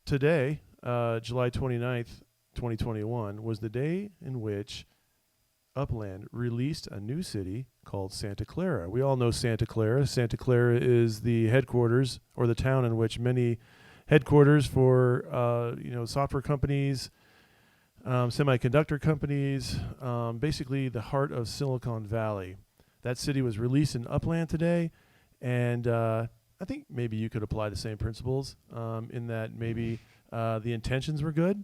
today, July 29th, 2021, was the day in which Upland released a new city called Santa Clara. We all know Santa Clara. Santa Clara is the headquarters, or the town in which many headquarters for software companies, semiconductor companies, basically the heart of Silicon Valley. That city was released in Upland today, and I think maybe you could apply the same principles in that maybe the intentions were good.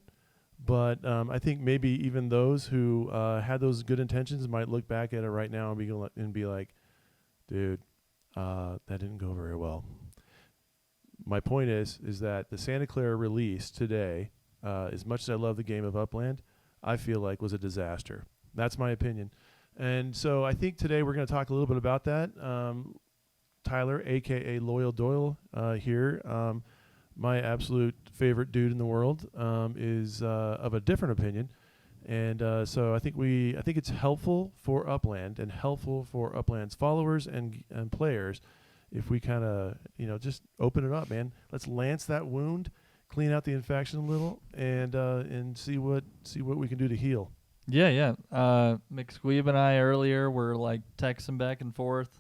But I think maybe even those who had those good intentions might look back at it right now and be like, dude, that didn't go very well. My point is that the Santa Clara release today, as much as I love the game of Upland, I feel like was a disaster. That's my opinion. And so I think today we're going to talk a little bit about that. Tyler, a.k.a. Loyal Doyle, here. My absolute favorite dude in the world is of a different opinion, and so I think it's helpful for Upland and helpful for Upland's followers and players if we kind of just open it up, man. Let's lance that wound, clean out the infection a little, and see what we can do to heal. Yeah. McSqueeb and I earlier were like texting back and forth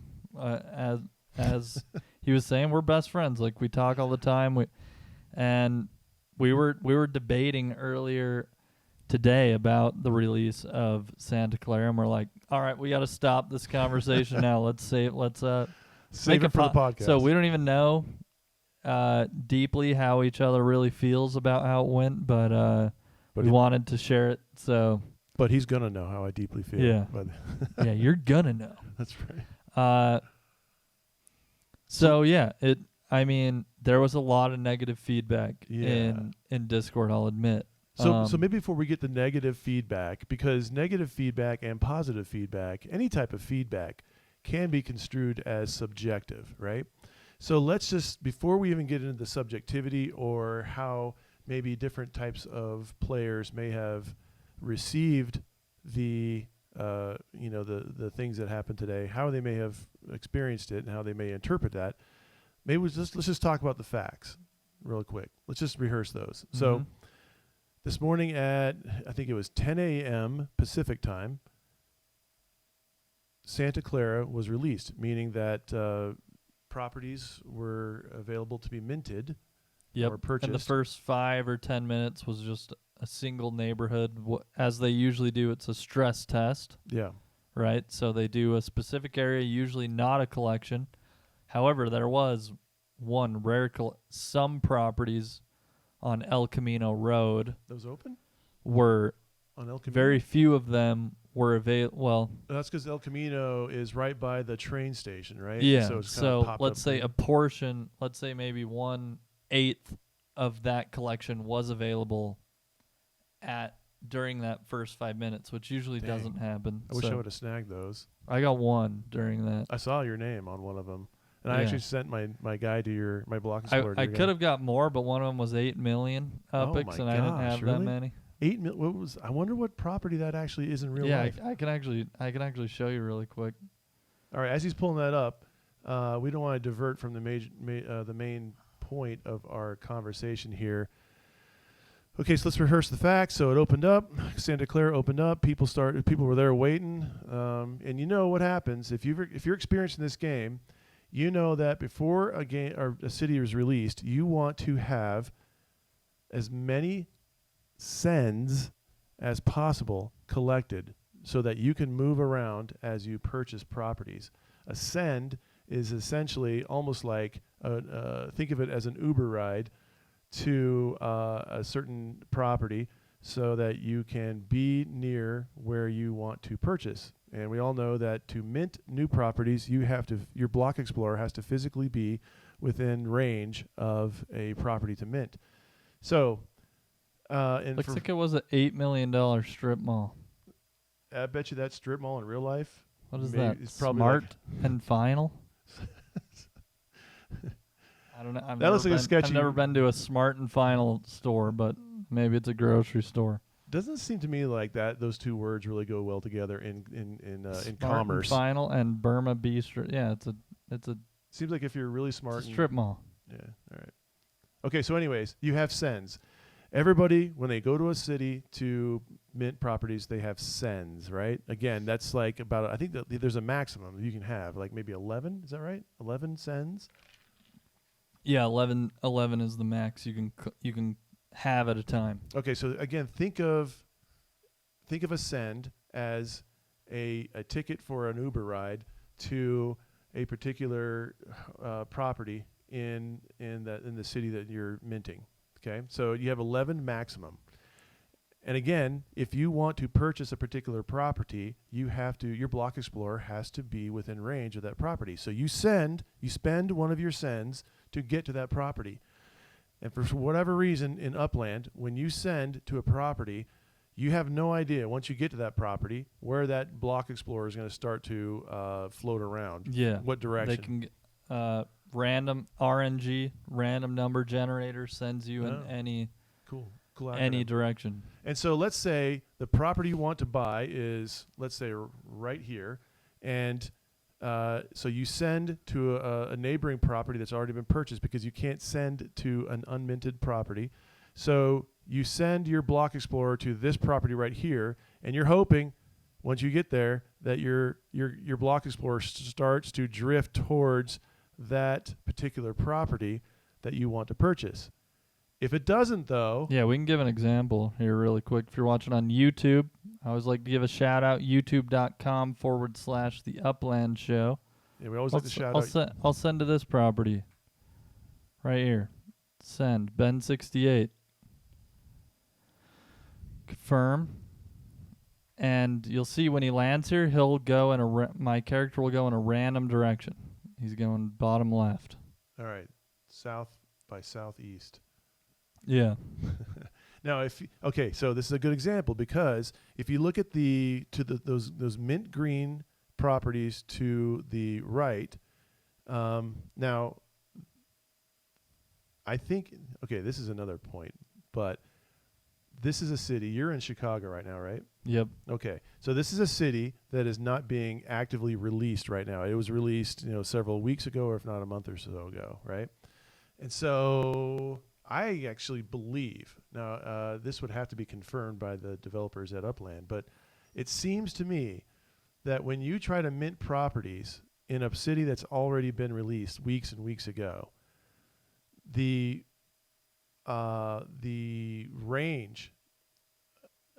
as he was saying, we're best friends. Like, we talk all the time. We were debating earlier today about the release of Santa Clara, and we're like, all right, we got to stop this conversation now. Let's save it for the podcast. So we don't even know deeply how each other really feels about how it went, but we wanted to share it. So, but he's gonna know how I deeply feel. Yeah, yeah, you're gonna know. That's right. So yeah, there was a lot of negative feedback in Discord, I'll admit. So maybe before we get the negative feedback, because negative feedback and positive feedback, any type of feedback, can be construed as subjective, right? So let's just, before we even get into the subjectivity or how maybe different types of players may have received the things that happened today, how they may have experienced it and how they may interpret that. Maybe let's just talk about the facts real quick. Let's just rehearse those. Mm-hmm. So this morning at, I think it was 10 a.m. Pacific time, Santa Clara was released, meaning that properties were available to be minted or purchased. And the first 5 or 10 minutes was just a single neighborhood. As they usually do, it's a stress test. Yeah. Right? So they do a specific area, usually not a collection. However, there was one rare some properties on El Camino Road. Those open? Were on El Camino? Very few of them were available. Well, that's because El Camino is right by the train station, right? Yeah. So let's say a portion, let's say maybe 1/8 of that collection was available during that first 5 minutes, which usually doesn't happen. I wish I would have snagged those. I got one during that. I saw your name on one of them. And I actually sent my guy to my block explorer. I could have got more, but one of them was 8 million epics, and I didn't have really? that many. 8 million. What was? I wonder what property that actually is in real life. Yeah, I can actually show you really quick. All right, as he's pulling that up, we don't want to divert from the main point of our conversation here. Okay, so let's rehearse the facts. So it opened up. Santa Clara opened up. People were there waiting, and you know what happens if you're experiencing this game. You know that before a game or a city is released, you want to have as many sends as possible collected so that you can move around as you purchase properties. A send is essentially almost like, think of it as an Uber ride to a certain property so that you can be near where you want to purchase. And we all know that to mint new properties, your block explorer has to physically be within range of a property to mint. So, looks like it was an $8 million strip mall. I bet you that strip mall in real life. What is that? It's Smart and Final. I don't know. That looks like a sketchy. I've never been to a Smart and Final store, but maybe it's a grocery store. Doesn't seem to me like that. Those two words really go well together in commerce. And Final and Burma Bistro. Yeah, it's a. Seems like if you're really smart. It's a strip mall. Yeah. All right. Okay, so anyways, you have sends. Everybody, when they go to a city to mint properties, they have sends, right? Again, that's like about, I think that there's a maximum you can have, like maybe 11. Is that right? 11 sends? Yeah, 11 is the max you can have at a time. Okay, so again, think of a send as a ticket for an Uber ride to a particular property in the city that you're minting. Okay, so you have 11 maximum. And again, if you want to purchase a particular property, your block explorer has to be within range of that property. So you spend one of your sends to get to that property. And for whatever reason in Upland, when you send to a property, you have no idea once you get to that property where that block explorer is going to start to float around. Yeah. What direction? They can get, random RNG, random number generator sends you in any cool any direction. And so let's say the property you want to buy is, let's say, right here. And so you send to a neighboring property that's already been purchased because you can't send to an unminted property. So you send your block explorer to this property right here, and you're hoping once you get there that your block explorer starts to drift towards that particular property that you want to purchase. If it doesn't, though... Yeah, we can give an example here really quick. If you're watching on YouTube, I always like to give a shout-out, youtube.com/The Upland Show. Yeah, we always like to shout out... I'll send to this property. Right here. Send. Ben68. Confirm. And you'll see when he lands here, he'll go in my character will go in a random direction. He's going bottom left. All right. South by southeast. Yeah. Now, so this is a good example because if you look at those mint green properties to the right, now, I think, okay, this is another point, but this is a city. You're in Chicago right now, right? Yep. Okay. So this is a city that is not being actively released right now. It was released, several weeks ago, or if not a month or so ago, right? And so I actually believe, now this would have to be confirmed by the developers at Upland, but it seems to me that when you try to mint properties in a city that's already been released weeks and weeks ago, the range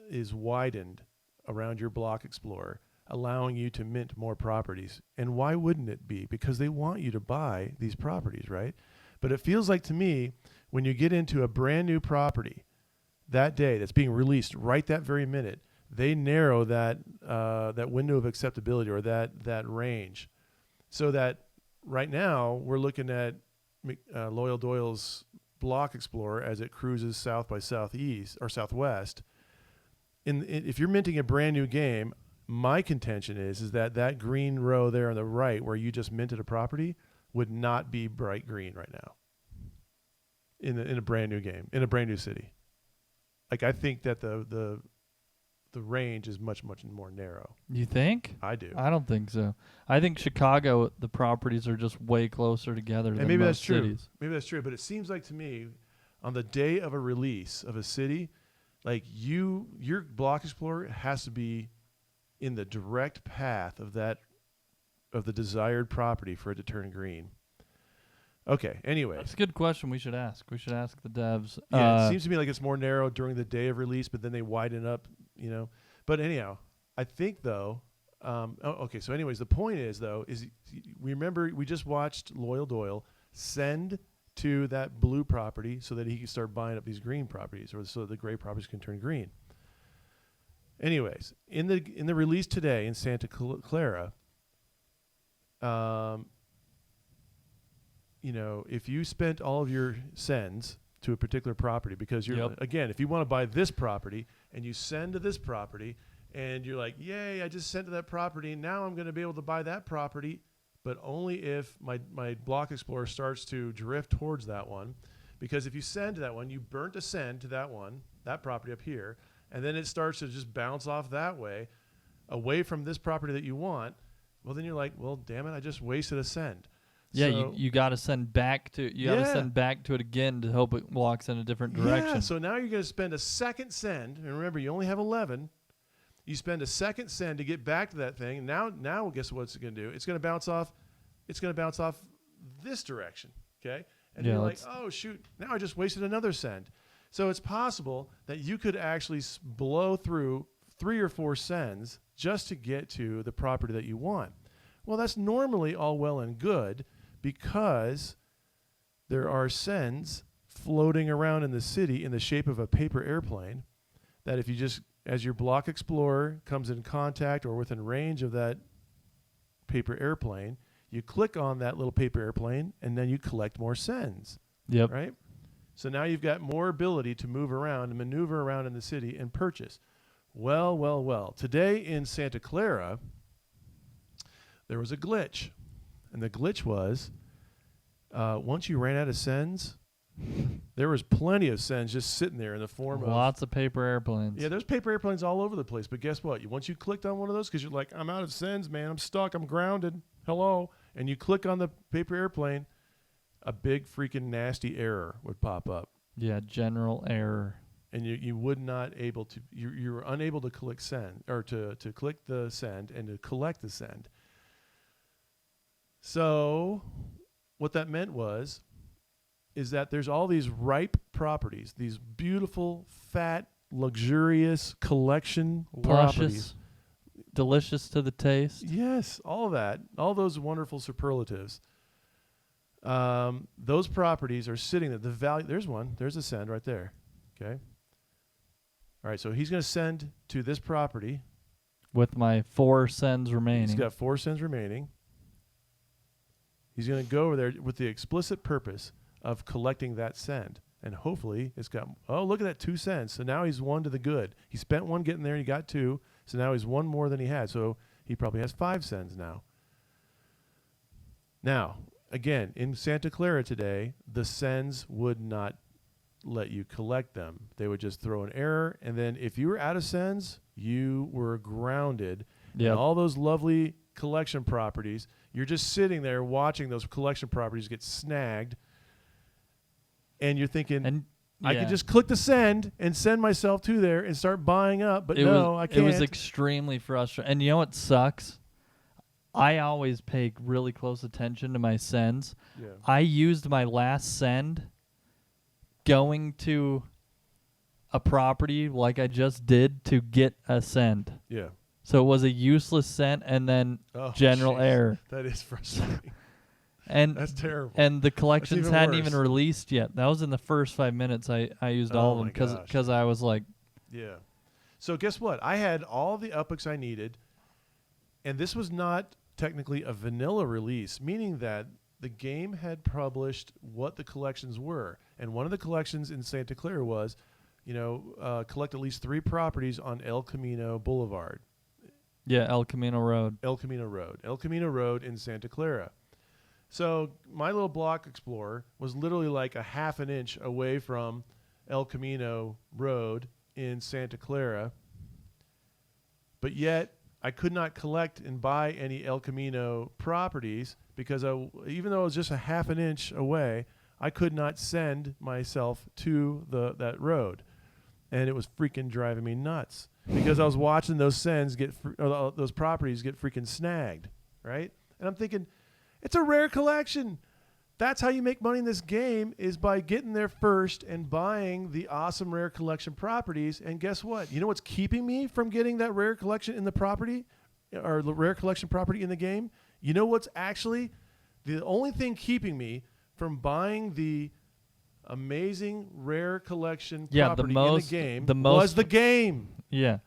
is widened around your block explorer, allowing you to mint more properties. And why wouldn't it be? Because they want you to buy these properties, right? But it feels like to me, when you get into a brand new property that day that's being released right that very minute, they narrow that window of acceptability or that range, so that right now we're looking at Loyal Doyle's block explorer as it cruises south by southeast or southwest. If you're minting a brand new game, my contention is that green row there on the right where you just minted a property would not be bright green right now in a brand new game, in a brand new city. Like, I think that the range is much, much more narrow. You think? I do. I don't think so. I think Chicago, the properties are just way closer together than maybe most that's true. cities. Maybe that's true, but it seems like to me, on the day of a release of a city, like your block explorer has to be in the direct path of the desired property for it to turn green. Okay, anyway. That's a good question we should ask. We should ask the devs. Yeah, it seems to me like it's more narrow during the day of release, but then they widen up, But anyhow, I think, though, okay, so anyways, the point is remember we just watched Loyal Doyle send to that blue property so that he can start buying up these green properties, or so the gray properties can turn green. Anyways, in the release today in Santa Clara, if you spent all of your sends to a particular property because again, if you want to buy this property and you send to this property and you're like, yay, I just sent to that property, now I'm going to be able to buy that property, but only if my block explorer starts to drift towards that one. Because if you send to that one, you burnt a send to that property up here, and then it starts to just bounce off that way, away from this property that you want, well, then you're like, well, damn it, I just wasted a send. Yeah, So, you got to send back to it again to hope it walks in a different direction. Yeah, so now you're going to spend a second send, and remember, you only have 11. You spend a second send to get back to that thing. Now, guess what it's going to do? It's going to bounce off. It's going to bounce off this direction. Okay, and you're like, oh shoot! Now I just wasted another send. So it's possible that you could actually blow through 3 or 4 sends just to get to the property that you want. Well, that's normally all well and good because there are sends floating around in the city in the shape of a paper airplane that if you just, as your block explorer comes in contact or within range of that paper airplane, you click on that little paper airplane and then you collect more sends. Yep. Right? So now you've got more ability to move around and maneuver around in the city and purchase. Well. Today in Santa Clara, there was a glitch. And the glitch was, once you ran out of sends, there was plenty of sends just sitting there in the form of... Lots of paper airplanes. Yeah, there's paper airplanes all over the place. But guess what? Once you clicked on one of those, because you're like, I'm out of sends, man. I'm stuck. I'm grounded. Hello. And you click on the paper airplane, a big freaking nasty error would pop up. Yeah, general error. And you would not able to... You were unable to click send, or to click the send and to collect the send. So what that meant is that there's all these ripe properties, these beautiful, fat, luxurious collection properties. Delicious to the taste. Yes, all that, all those wonderful superlatives. Those properties are sitting there. The value, there's one, there's a send right there. Okay. All right, so he's going to send to this property. With my 4 sends remaining. He's got 4 sends remaining. He's going to go over there with the explicit purpose of collecting that send. And hopefully it's got, oh, look at that, 2 sends. So now he's 1 to the good. He spent 1 getting there and he got 2. So now he's 1 more than he had. So he probably has 5 sends now. Now, again, in Santa Clara today, the sends would not let you collect them. They would just throw an error. And then if you were out of sends, you were grounded. Yep. And all those lovely collection properties, you're just sitting there watching those collection properties get snagged. And you're thinking, I could just click the send and send myself to there and start buying up. But I can't. It was extremely frustrating. And you know what sucks? I always pay really close attention to my sends. Yeah. I used my last send going to a property like I just did to get a send. Yeah. So it was a useless send and then general error. That is frustrating. And that's terrible. And the collections hadn't worse. even released yet. That was in the first 5 minutes. I used all of them because I was like, yeah. So guess what? I had all the upbooks I needed, and this was not technically a vanilla release, meaning that the game had published what the collections were. And one of the collections in Santa Clara was, collect at least 3 properties on El Camino Boulevard. Yeah, El Camino Road. El Camino Road in Santa Clara. So my little block explorer was literally like a half an inch away from El Camino Road in Santa Clara. But yet I could not collect and buy any El Camino properties because even though it was just a half an inch away, I could not send myself to that road. And it was freaking driving me nuts because I was watching those sends those properties get freaking snagged, right? And I'm thinking, it's a rare collection. That's how you make money in this game, is by getting there first and buying the awesome rare collection properties. And guess what? You know what's keeping me from getting that rare collection in the property, or the rare collection property in the game? You know what's actually the only thing keeping me from buying the amazing rare collection property in the game was the game. Yeah.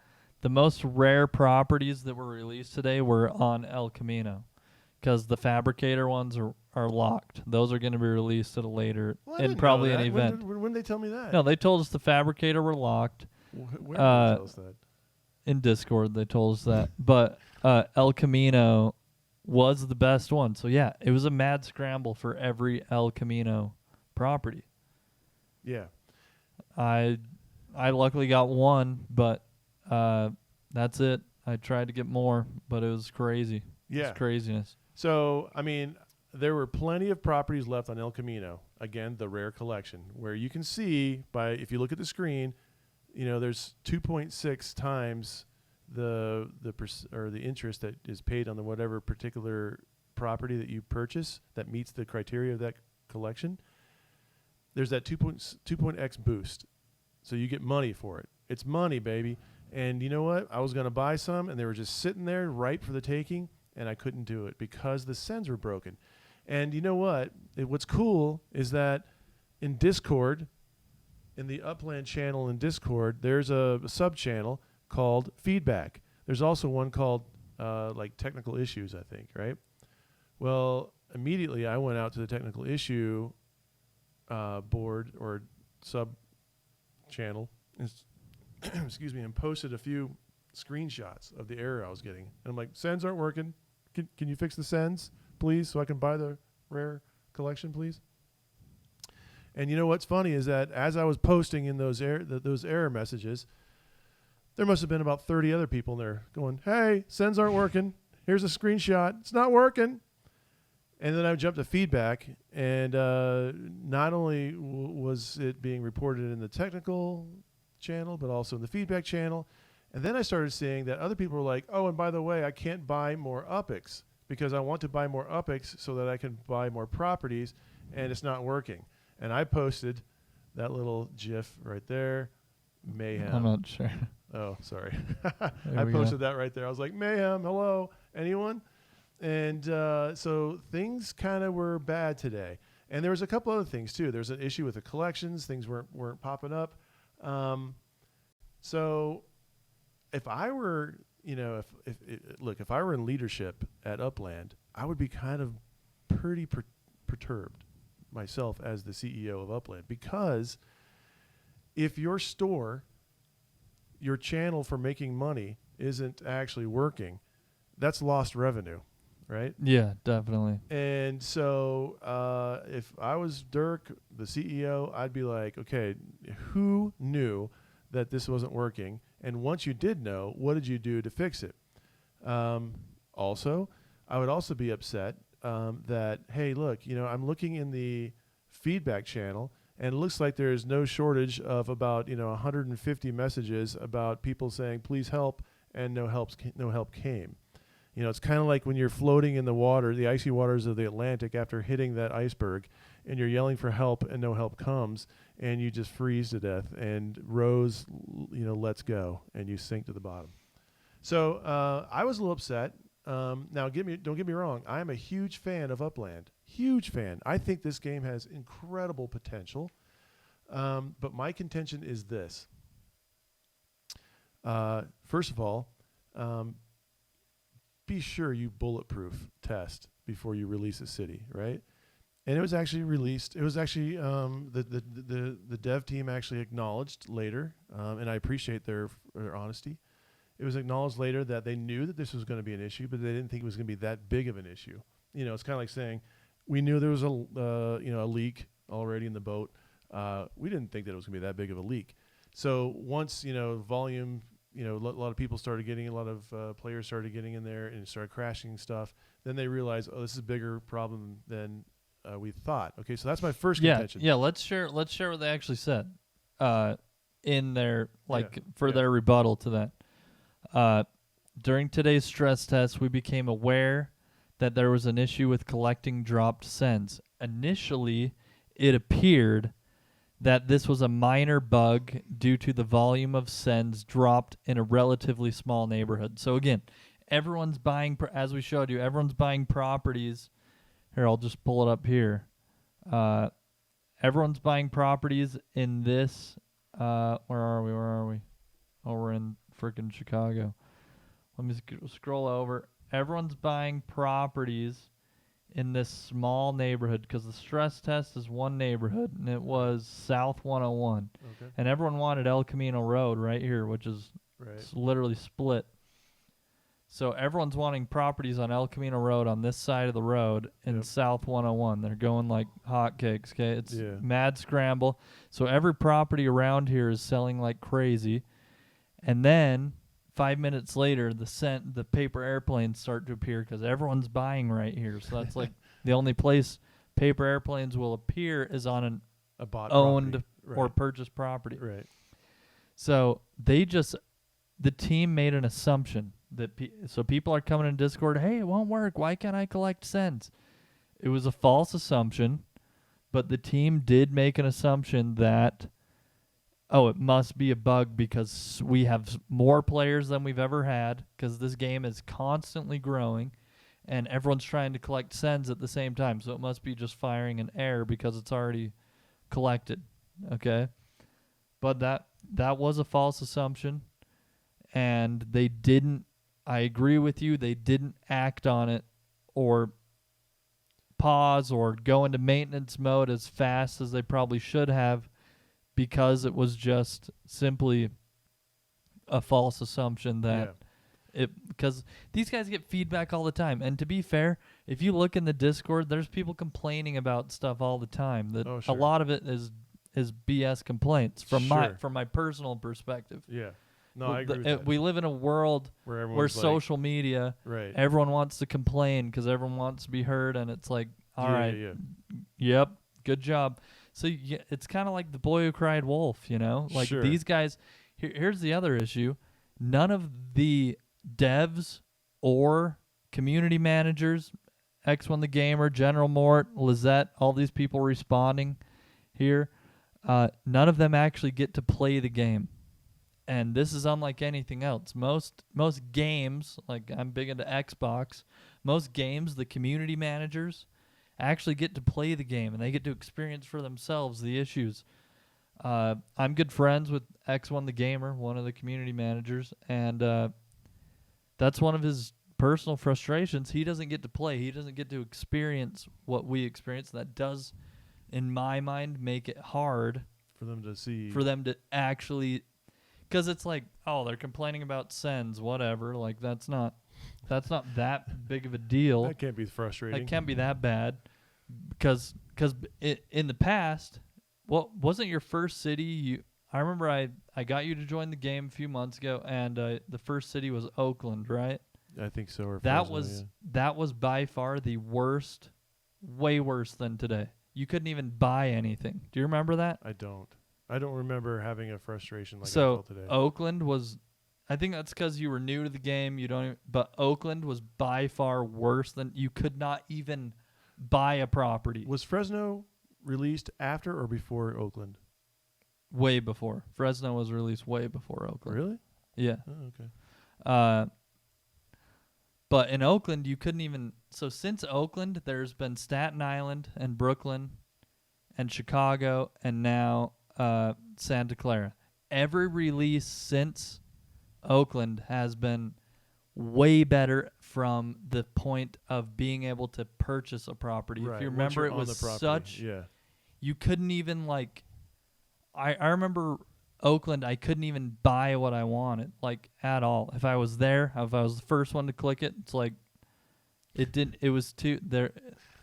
The most rare properties that were released today were on El Camino. Because the fabricator ones are locked. Those are going to be released at a later, in probably an event. When did they tell me that? No, they told us the fabricator were locked. Where did they tell us that? In Discord, they told us that. But El Camino was the best one. So, yeah, it was a mad scramble for every El Camino property. Yeah. I luckily got one, but that's it. I tried to get more, but it was crazy. Yeah. It's craziness. So, I mean, there were plenty of properties left on El Camino. Again, the rare collection, where you can see if you look at the screen, there's 2.6 times the interest that is paid on the whatever particular property that you purchase that meets the criteria of that collection. There's that 2.x boost, so you get money for it. It's money, baby. And you know what? I was going to buy some, and they were just sitting there ripe for the taking, and I couldn't do it because the sends were broken. And you know what? What's cool is that in Discord, in the Upland channel in Discord, there's a sub-channel called Feedback. There's also one called like Technical Issues, I think, right? Well, immediately I went out to the Technical Issue board or sub-channel excuse me, and posted a few screenshots of the error I was getting. And I'm like, sends aren't working. Can you fix the sends, please, so I can buy the rare collection, please? And you know what's funny is that as I was posting in those error messages, there must have been about 30 other people in there going, hey, sends aren't working. Here's a screenshot. It's not working. And then I jumped to feedback, and not only was it being reported in the technical channel, but also in the feedback channel. And then I started seeing that other people were like, oh, and by the way, I can't buy more UPICs because I want to buy more UPICs so that I can buy more properties, and it's not working. And I posted that little GIF right there, mayhem. I'm not sure. Oh, sorry. I posted that right there. I was like, mayhem, hello, anyone? And so things kind of were bad today. And there was a couple other things, too. There's an issue with the collections. Things weren't popping up. So if I were, if I were in leadership at Upland, I would be kind of pretty perturbed myself as the CEO of Upland, because if your store, your channel for making money isn't actually working, that's lost revenue, right? Yeah, definitely. And so if I was Dirk, the CEO, I'd be like, okay, who knew that this wasn't working? And once you did know, what did you do to fix it? Also, I would also be upset that, hey, look, I'm looking in the feedback channel, and it looks like there's no shortage of about 150 messages about people saying, please help, and no help came. It's kind of like when you're floating in the water, the icy waters of the Atlantic after hitting that iceberg, and you're yelling for help and no help comes, and you just freeze to death, and Rose, lets go, and you sink to the bottom. So I was a little upset. Now, don't get me wrong. I am a huge fan of Upland. Huge fan. I think this game has incredible potential. But my contention is this. First of all, be sure you bulletproof test before you release a city, right? And it was actually released. It was actually the dev team actually acknowledged later, and I appreciate their honesty. It was acknowledged later that they knew that this was going to be an issue, but they didn't think it was going to be that big of an issue. It's kind of like saying, we knew there was a leak already in the boat. We didn't think that it was going to be that big of a leak. So once volume, a lot of people started getting, a lot of players started getting in there and started crashing stuff. Then they realized, oh, this is a bigger problem than we thought. Okay, so that's my first contention. Yeah. Let's share what they actually said in their their rebuttal to that. During today's stress test, we became aware that there was an issue with collecting dropped sends. Initially, it appeared that this was a minor bug due to the volume of sends dropped in a relatively small neighborhood. So again, everyone's buying, as we showed you, everyone's buying properties. Here, I'll just pull it up here. Everyone's buying properties in this. Where are we? Oh, we're in freaking Chicago. Let me scroll over. Everyone's buying properties in this small neighborhood because the stress test is one neighborhood, and it was South 101. Okay. And everyone wanted El Camino Road right here, which is literally split. So everyone's wanting properties on El Camino Road on this side of the road in South 101. They're going like hotcakes, okay? It's mad scramble. So every property around here is selling like crazy. And then 5 minutes later, the paper airplanes start to appear because everyone's buying right here. So that's like The only place paper airplanes will appear is on an A bought owned property. Right. or purchased property. Right. So the team made an assumption that so people are coming in Discord, hey, it won't work. Why can't I collect cents? It was a false assumption, but the team did make an assumption that, oh, it must be a bug because we have more players than we've ever had because this game is constantly growing and everyone's trying to collect cents at the same time. So it must be just firing an error because it's already collected. Okay? But that was a false assumption, and they didn't, I agree with you, they didn't act on it or pause or go into maintenance mode as fast as they probably should have because it was just simply a false assumption that because these guys get feedback all the time. And to be fair, if you look in the Discord, there's people complaining about stuff all the time. That a lot of it is BS complaints from my personal perspective. Yeah. No, I agree with that. We live in a world where social media, right. everyone wants to complain because everyone wants to be heard, and it's like, all right, yep, good job. So it's kind of like the boy who cried wolf, you know? Like these guys, here's the other issue. None of the devs or community managers, X1 the Gamer, General Mort, Lizette, all these people responding here, none of them actually get to play the game. And this is unlike anything else. Most games, like I'm big into Xbox, most games, the community managers actually get to play the game, and they get to experience for themselves the issues. I'm good friends with X1 the Gamer, one of the community managers, and that's one of his personal frustrations. He doesn't get to play. He doesn't get to experience what we experience. That does, in my mind, make it hard for them to see. For them to actually... Because it's like, oh, they're complaining about sends, whatever. Like, that's not that big of a deal. That can't be frustrating. That can't be that bad. Because in the past, wasn't your first city? I remember I got you to join the game a few months ago, and the first city was Oakland, right? I think so. Or that Fresno, that was by far the worst, way worse than today. You couldn't even buy anything. Do you remember that? I don't remember having a frustration like I so felt today. Oakland was, I think that's because you were new to the game. But Oakland was by far worse than, you could not even buy a property. Was Fresno released after or before Oakland? Way before. Fresno was released way before Oakland. Really? Yeah. Oh, okay. But in Oakland, you couldn't even... So since Oakland, there's been Staten Island and Brooklyn and Chicago and now Santa Clara. Every release since Oakland has been way better from the point of being able to purchase a property. Right. If you remember, it was such... Yeah. You couldn't even, like... I remember Oakland, I couldn't even buy what I wanted, like, at all. If I was there, if I was the first one to click it, it's like... It was too... There,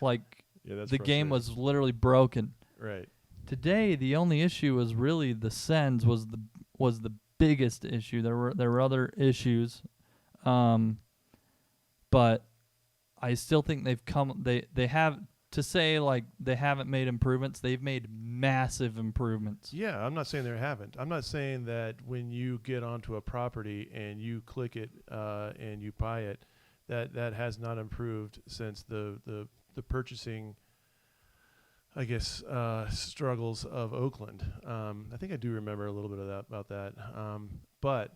like, the game was literally broken. Right. Today, the only issue was really the sends was the biggest issue. There were other issues, but I still think they've come. They have, to say like they haven't made improvements. They've made massive improvements. Yeah, I'm not saying they haven't. I'm not saying that when you get onto a property and you click it and you buy it, that has not improved since the purchasing, I guess, struggles of Oakland. I think I do remember a little bit of that about that. But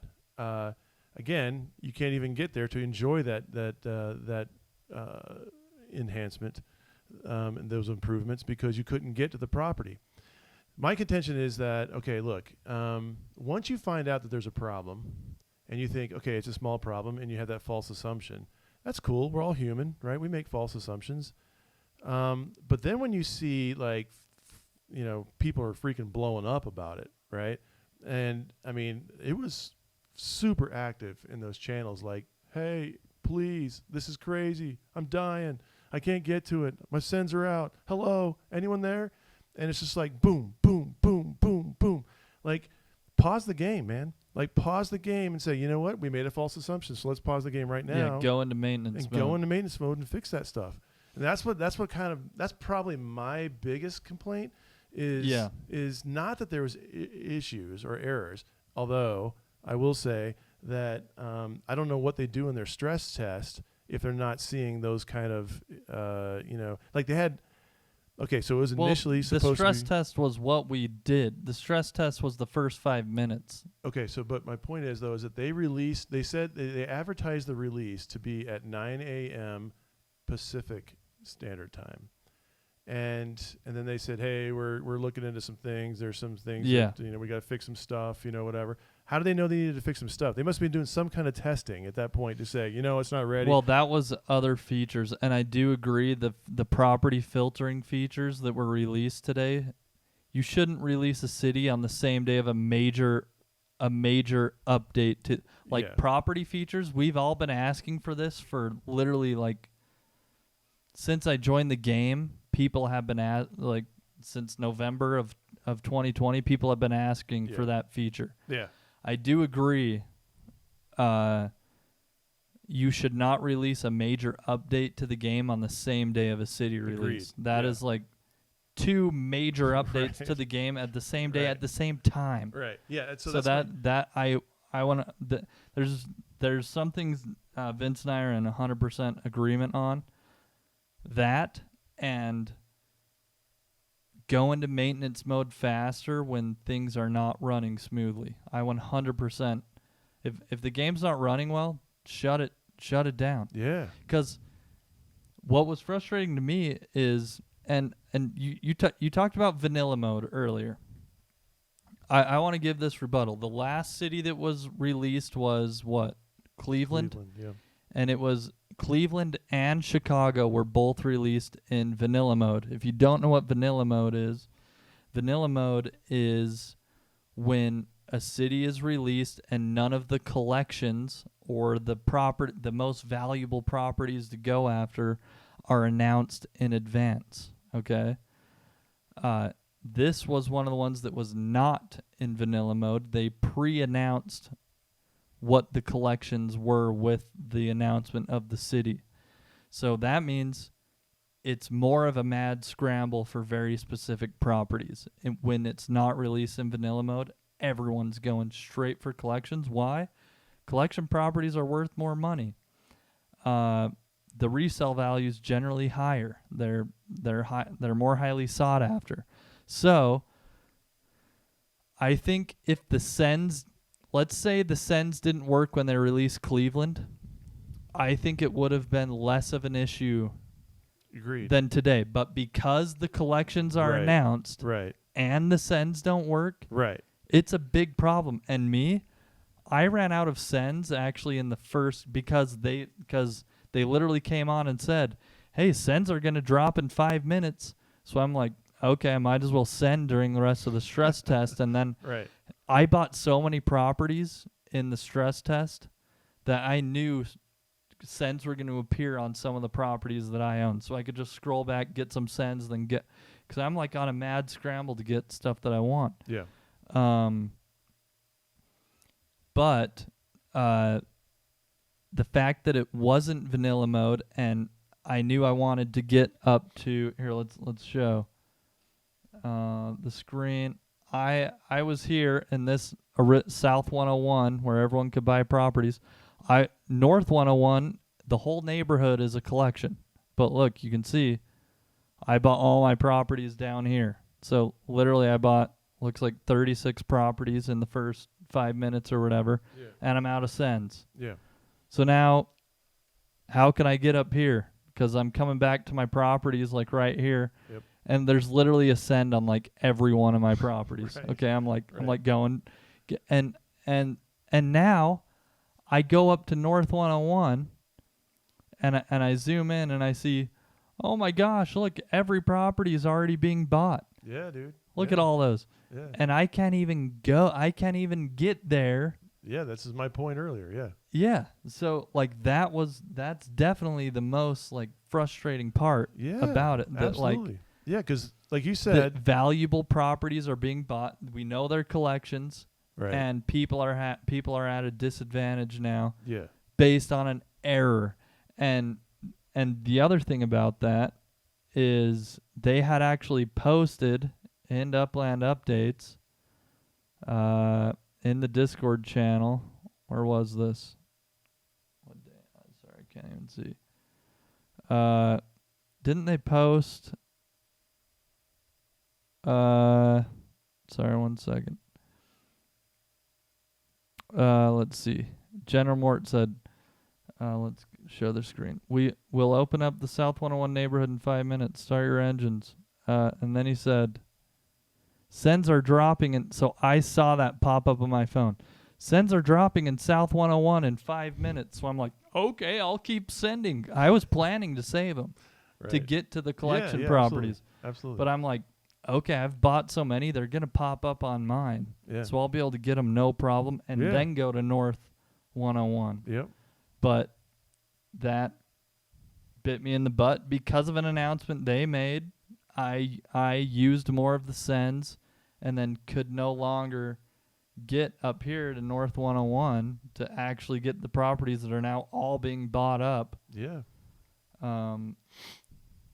again, you can't even get there to enjoy that enhancement and those improvements because you couldn't get to the property. My contention is that, okay, look, once you find out that there's a problem and you think, okay, it's a small problem, and you have that false assumption, that's cool. We're all human, right? We make false assumptions. But then when you see, like, people are freaking blowing up about it, right? And, I mean, it was super active in those channels, like, hey, please, this is crazy. I'm dying. I can't get to it. My sends are out. Hello, anyone there? And it's just like boom, boom, boom, boom, boom. Like, pause the game, man. Like, pause the game and say, you know what? We made a false assumption, so let's pause the game right now. Yeah, go into maintenance mode. Go into maintenance mode and fix that stuff. And that's probably my biggest complaint is not that there was issues or errors, although I will say that I don't know what they do in their stress test if they're not seeing those kind of like they had. Okay, so it was initially supposed to be... The stress test was what we did. The stress test was the first 5 minutes. Okay, so but my point is, though, is that they said they advertised the release to be at 9 a.m. Pacific Standard Time. And then they said, hey, we're looking into some things. There's some things that, we got to fix some stuff, whatever. How do they know they needed to fix some stuff? They must have been doing some kind of testing at that point to say, it's not ready. Well, that was other features, and I do agree the property filtering features that were released today, you shouldn't release a city on the same day of a major update to property features. We've all been asking for this for literally since I joined the game. People have been since November of 2020, people have been asking for that feature. Yeah. I do agree. You should not release a major update to the game on the same day of a city release. Agreed. That is two major updates to the game at the same day at the same time. Right. Yeah. So that I want to. There's some things Vince and I are in 100% agreement on. That and go into maintenance mode faster when things are not running smoothly. I 100%. If the game's not running well, shut it down. Yeah. Because what was frustrating to me is, and you talked about vanilla mode earlier. I want to give this rebuttal. The last city that was released was what? Cleveland. Yeah. And it was Cleveland and Chicago were both released in vanilla mode. If you don't know what vanilla mode is when a city is released and none of the collections or the most valuable properties to go after are announced in advance. Okay? This was one of the ones that was not in vanilla mode. They pre-announced what the collections were with the announcement of the city. So that means it's more of a mad scramble for very specific properties. And when it's not released in vanilla mode, everyone's going straight for collections. Why? Collection properties are worth more money. The resale value is generally higher. They're more highly sought after. So I think if the Sens, let's say the Sens didn't work when they released Cleveland, I think it would have been less of an issue than today. But because the collections are announced and the Sens don't work, it's a big problem. And I ran out of Sens actually in the first because they literally came on and said, hey, Sens are going to drop in 5 minutes. So I'm like, okay, I might as well send during the rest of the stress test. And then I bought so many properties in the stress test that I knew Sens were going to appear on some of the properties that I own. So I could just scroll back, get some Sens, then get... Because I'm on a mad scramble to get stuff that I want. Yeah. But the fact that it wasn't vanilla mode and I knew I wanted to get up to... Here, let's show the screen. I was here in this South 101 where everyone could buy properties. North 101, the whole neighborhood is a collection. But look, you can see I bought all my properties down here. So literally I bought, looks like 36 properties in the first 5 minutes or whatever, and I'm out of Sens. Yeah. So now how can I get up here? Because I'm coming back to my properties right here. Yep. And there's literally a send on every one of my properties. Okay, I'm going, and now I go up to North 101, and I zoom in and I see, oh my gosh, look, every property is already being bought. Yeah, dude. Look at all those. Yeah. And I can't even go. I can't even get there. Yeah, this is my point earlier. Yeah. Yeah. So that's definitely the most frustrating part about it. That, absolutely. Yeah, because like you said, valuable properties are being bought. We know they're collections, and people are at a disadvantage now. Yeah, based on an error, and And the other thing about that is they had actually posted in Upland updates in the Discord channel. Where was this? What day? I'm sorry, I can't even see. Didn't they post? Sorry, 1 second. Let's see. General Mort said, let's show the screen. We will open up the South 101 neighborhood in 5 minutes. Start your engines. And then he said, sends are dropping. And so I saw that pop up on my phone. Sends are dropping in South 101 in 5 minutes. So I'm like, okay, I'll keep sending. I was planning to save them to get to the collection properties. Absolutely. But I'm like, okay, I've bought so many, they're going to pop up on mine. Yeah. So I'll be able to get them no problem and then go to North 101. Yep. But that bit me in the butt because of an announcement they made. I used more of the sends and then could no longer get up here to North 101 to actually get the properties that are now all being bought up. Yeah.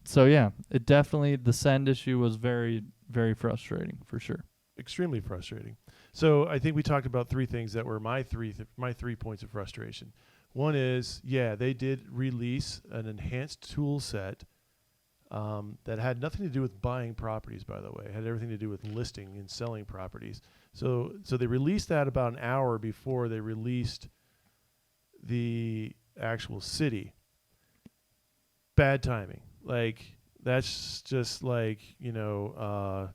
So yeah, it definitely, the send issue was very, very frustrating for sure. Extremely frustrating. So I think we talked about three things that were my 3 points of frustration. One is, they did release an enhanced tool set that had nothing to do with buying properties, by the way. It had everything to do with listing and selling properties. So they released that about an hour before they released the actual city. Bad timing. Like, that's just like, I don't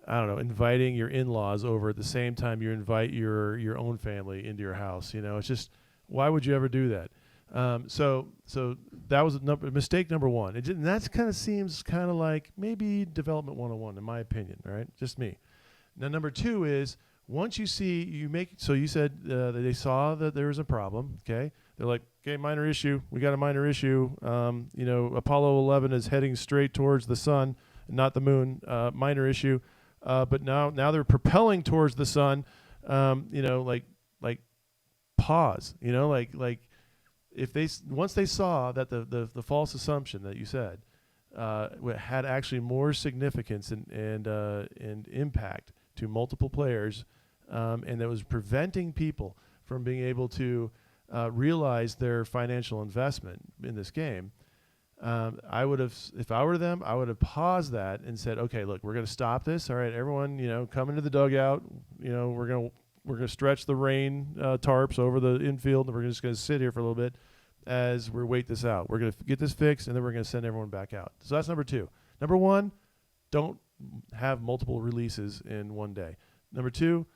know, inviting your in-laws over at the same time you invite your own family into your house. It's just, why would you ever do that? So that was mistake number one. And that kind of seems kind of like maybe development 101 in my opinion, right? Just me. Now, number two is, once you said that they saw that there was a problem, okay? They're like, okay, minor issue. We got a minor issue. Apollo 11 is heading straight towards the sun, not the moon. Minor issue. But now they're propelling towards the sun. Like pause. If once they saw that the false assumption that you said had actually more significance and impact to multiple players, and that was preventing people from being able to realize their financial investment in this game, I would have, if I were them, I would have paused that and said, okay, look, we're going to stop this. All right, everyone, come into the dugout. We're going to stretch the rain tarps over the infield, and we're just going to sit here for a little bit as we wait this out. We're going to get this fixed, and then we're going to send everyone back out. So that's number two. Number one, don't have multiple releases in one day. Number two,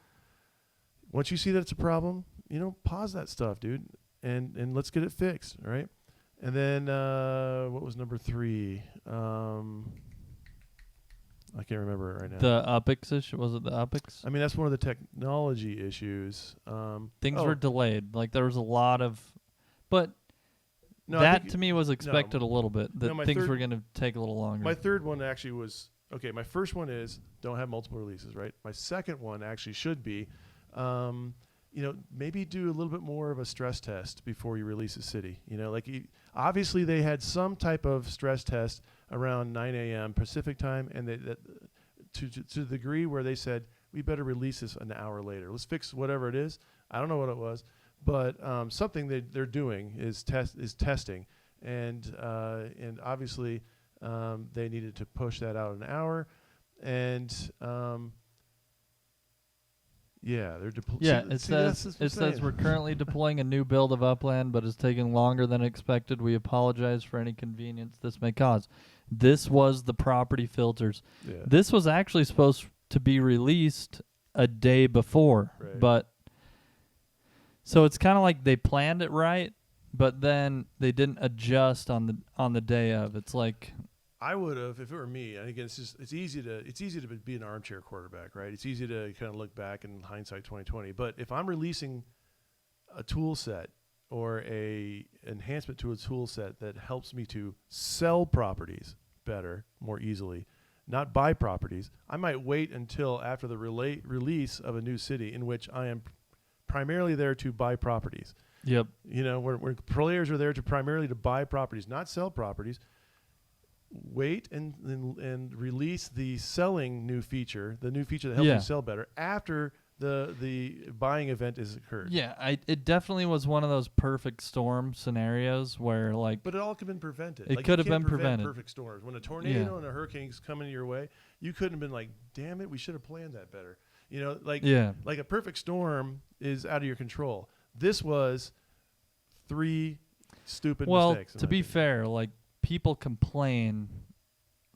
once you see that it's a problem, pause that stuff, dude, and let's get it fixed, all right? And then what was number three? I can't remember it right now. The UPIX issue, was it the UPIX? I mean, that's one of the technology issues. Things were delayed. Like, there was a lot of, but that to me was expected a little bit, that things were going to take a little longer. My third one actually was, okay, my first one is don't have multiple releases, right? My second one actually should be, maybe do a little bit more of a stress test before you release a city. Obviously they had some type of stress test around 9 a.m. Pacific time, and to the degree where they said, we better release this an hour later. Let's fix whatever it is. I don't know what it was, but something they're doing is testing, and obviously they needed to push that out an hour, and it says we're currently deploying a new build of Upland, but it's taking longer than expected. We apologize for any inconvenience this may cause. This was the property filters. Yeah. This was actually supposed to be released a day before, right. But so it's kind of like they planned it right, but then they didn't adjust on the day of. It's like, I would have, if it were me. And again, it's easy to be an armchair quarterback, right? It's easy to kind of look back in hindsight 2020. But if I'm releasing a tool set or a enhancement to a tool set that helps me to sell properties better, more easily, not buy properties, I might wait until after the release of a new city in which I am primarily there to buy properties. Yep. You know, where players are there to primarily to buy properties, not sell properties. Wait and release the selling new feature, the new feature that helps Yeah. you sell better after the buying event has occurred. Yeah, it definitely was one of those perfect storm scenarios where like But it all could have been prevented. It Like, could you have can't been prevent prevented. perfect storms. When a tornado Yeah. and a hurricane's coming your way, you couldn't have been like, damn it, we should have planned that better. You know, like Yeah. like a perfect storm is out of your control. This was 3 stupid Well, mistakes. in to my be opinion. fair, like people complain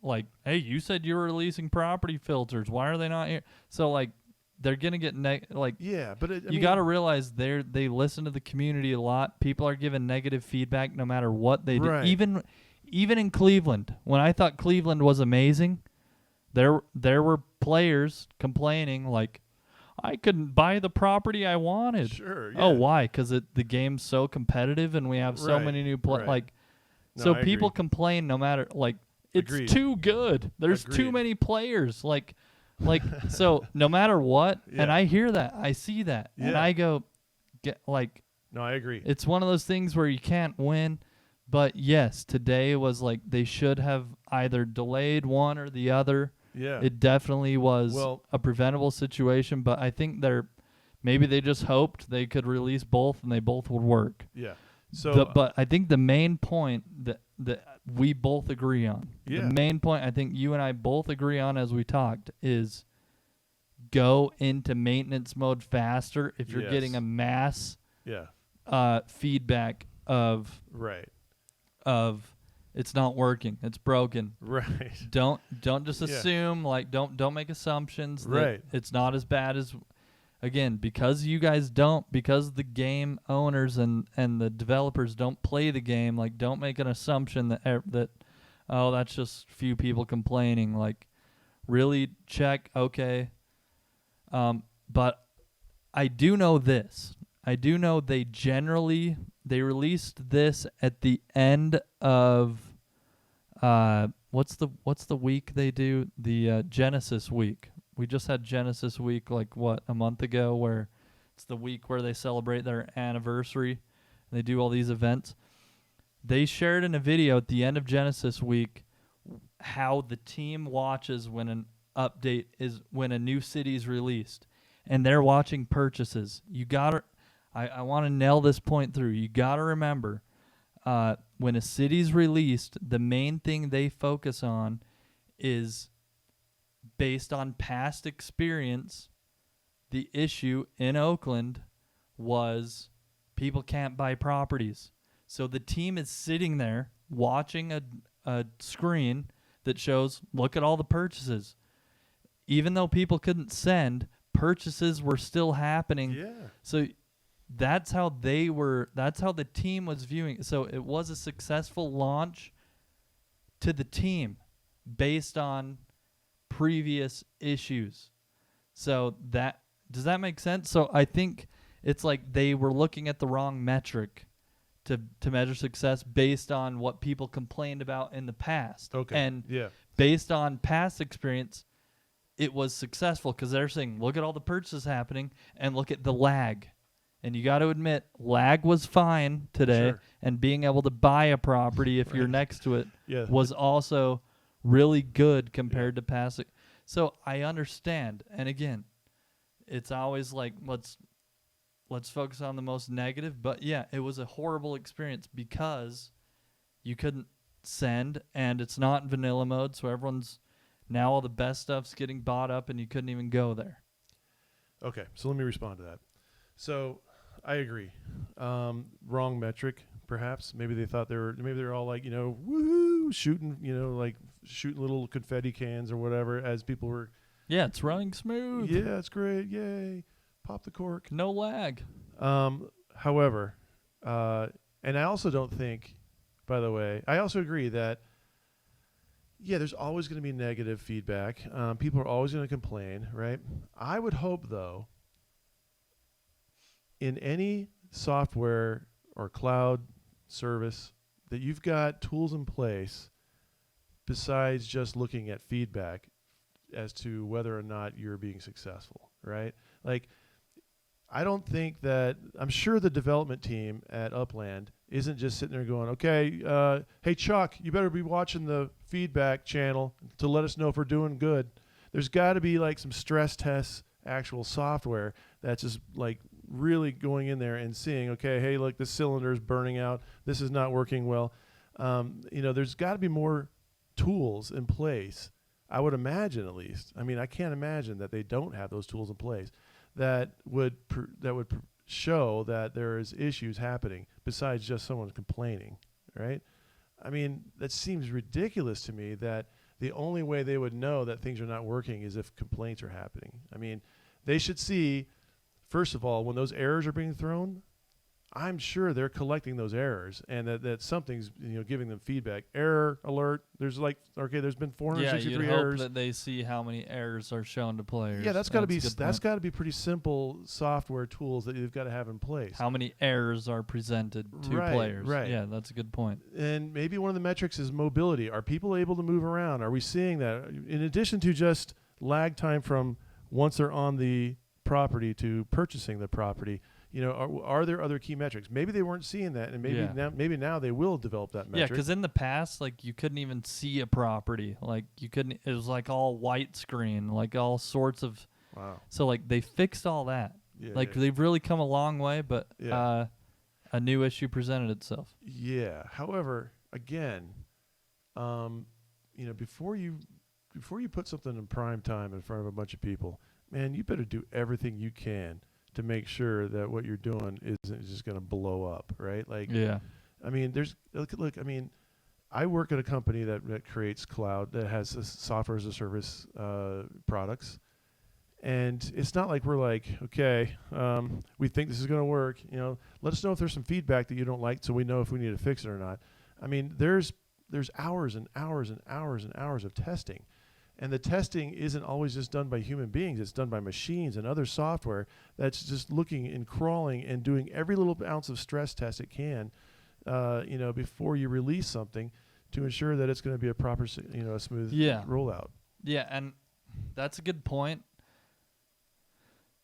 like, "Hey, you said you were releasing property filters. Why are they not here?" So like they're going to get like Yeah, but I you mean, got to realize they listen to the community a lot. People are giving negative feedback no matter what they Right. do. Even in Cleveland, when I thought Cleveland was amazing, there were players complaining like I couldn't buy the property I wanted. Sure. Yeah. Oh, why? Because the game's so competitive and we have so Right, many new right. like. No, So I people agree. complain no matter like it's Agreed. too good. There's too Agreed. many players. Like so no matter what, and Yeah. I hear that, I see that, and Yeah. I go, get like No, I agree. it's one of those things where you can't win. But yes, today was like they should have either delayed one or the other. Yeah. It definitely was Well- a preventable situation, but I think maybe they just hoped they could release both and they both would work. Yeah. So But I think the main point that we both agree on, Yeah. the main point I think you and I both agree on as we talked is go into maintenance mode faster if you're Yes. getting a mass yeah. feedback of Right. it's not working, it's broken. Right. Don't just Yeah. assume like don't make assumptions that Right. it's not as bad as again because you guys don't because the game owners and the developers don't play the game like don't make an assumption that oh that's just few people complaining like really check okay but I do know this they released this at the end of what's the week they do the Genesis week. We just had Genesis week like what a month ago where it's the week where they celebrate their anniversary and they do all these events. They shared in a video at the end of Genesis week how the team watches when an update is when a new city is released and they're watching purchases. You gotta I want to nail this point through. You gotta remember when a city's released, the main thing they focus on is based on past experience. The issue in Oakland was people can't buy properties. So the team is sitting there watching a screen that shows, look at all the purchases. Even though people couldn't send, purchases were still happening. Yeah. So that's how the team was viewing it. So it was a successful launch to the team based on previous issues. So does that make sense? So I think it's like they were looking at the wrong metric to measure success based on what people complained about in the past. Okay. And Yeah. based on past experience, it was successful because they're saying, look at all the purchases happening and look at the lag. And you got to admit, lag was fine today, Sure. and being able to buy a property if you're Right. next to it Yeah. was also really good compared to past. So I understand. And again, it's always like let's focus on the most negative. But yeah, it was a horrible experience because you couldn't send, and it's not in vanilla mode, so everyone's now all the best stuff's getting bought up, and you couldn't even go there. Okay. So let me respond to that. So I agree. Wrong metric, perhaps. Maybe they thought they were all like, woohoo, shooting, like shooting little confetti cans or whatever as people were. Yeah, it's running smooth. Yeah, it's great. Yay. Pop the cork. No lag. However, and I also don't think, by the way, I also agree that, yeah, there's always going to be negative feedback. People are always going to complain, right? I would hope, though, in any software or cloud service that you've got tools in place besides just looking at feedback as to whether or not you're being successful, right? Like, I don't think that I'm sure the development team at Upland isn't just sitting there going, okay, hey Chuck, you better be watching the feedback channel to let us know if we're doing good. There's got to be like some stress tests, actual software that's just like really going in there and seeing, okay, hey, look, this cylinder is burning out. This is not working well. There's got to be more tools in place. I would imagine, at least. I mean, I can't imagine that they don't have those tools in place that would show that there is issues happening besides just someone complaining, right? I mean, that seems ridiculous to me that the only way they would know that things are not working is if complaints are happening. I mean, they should see, first of all, when those errors are being thrown, I'm sure they're collecting those errors and that something's giving them feedback. Error alert. There's there's been 463 you'd errors. hope that they see how many errors are shown to players. Yeah, that's got to be pretty simple software tools that you've got to have in place. How many errors are presented to players? Right. Yeah, that's a good point. And maybe one of the metrics is mobility. Are people able to move around? Are we seeing that in addition to just lag time from once they're on the property to purchasing the property? Are there other key metrics? Maybe they weren't seeing that, and maybe now they will develop that metric. Yeah, because in the past, like you couldn't even see a property. Like you couldn't. It was like all white screen, like all sorts of. Wow. So like they fixed all that. Yeah, they've really come a long way, but a new issue presented itself. Yeah. However, again, before you put something in prime time in front of a bunch of people, man, you better do everything you can to make sure that what you're doing isn't just going to blow up, right? Like, yeah. I mean, look. I mean, I work at a company that creates cloud that has software as a service products, and it's not like we're like, okay, we think this is going to work. Let us know if there's some feedback that you don't like, so we know if we need to fix it or not. I mean, there's hours and hours and hours and hours of testing. And the testing isn't always just done by human beings. It's done by machines and other software that's just looking and crawling and doing every little ounce of stress test it can, before you release something to ensure that it's going to be a proper, a smooth rollout. Yeah, and that's a good point.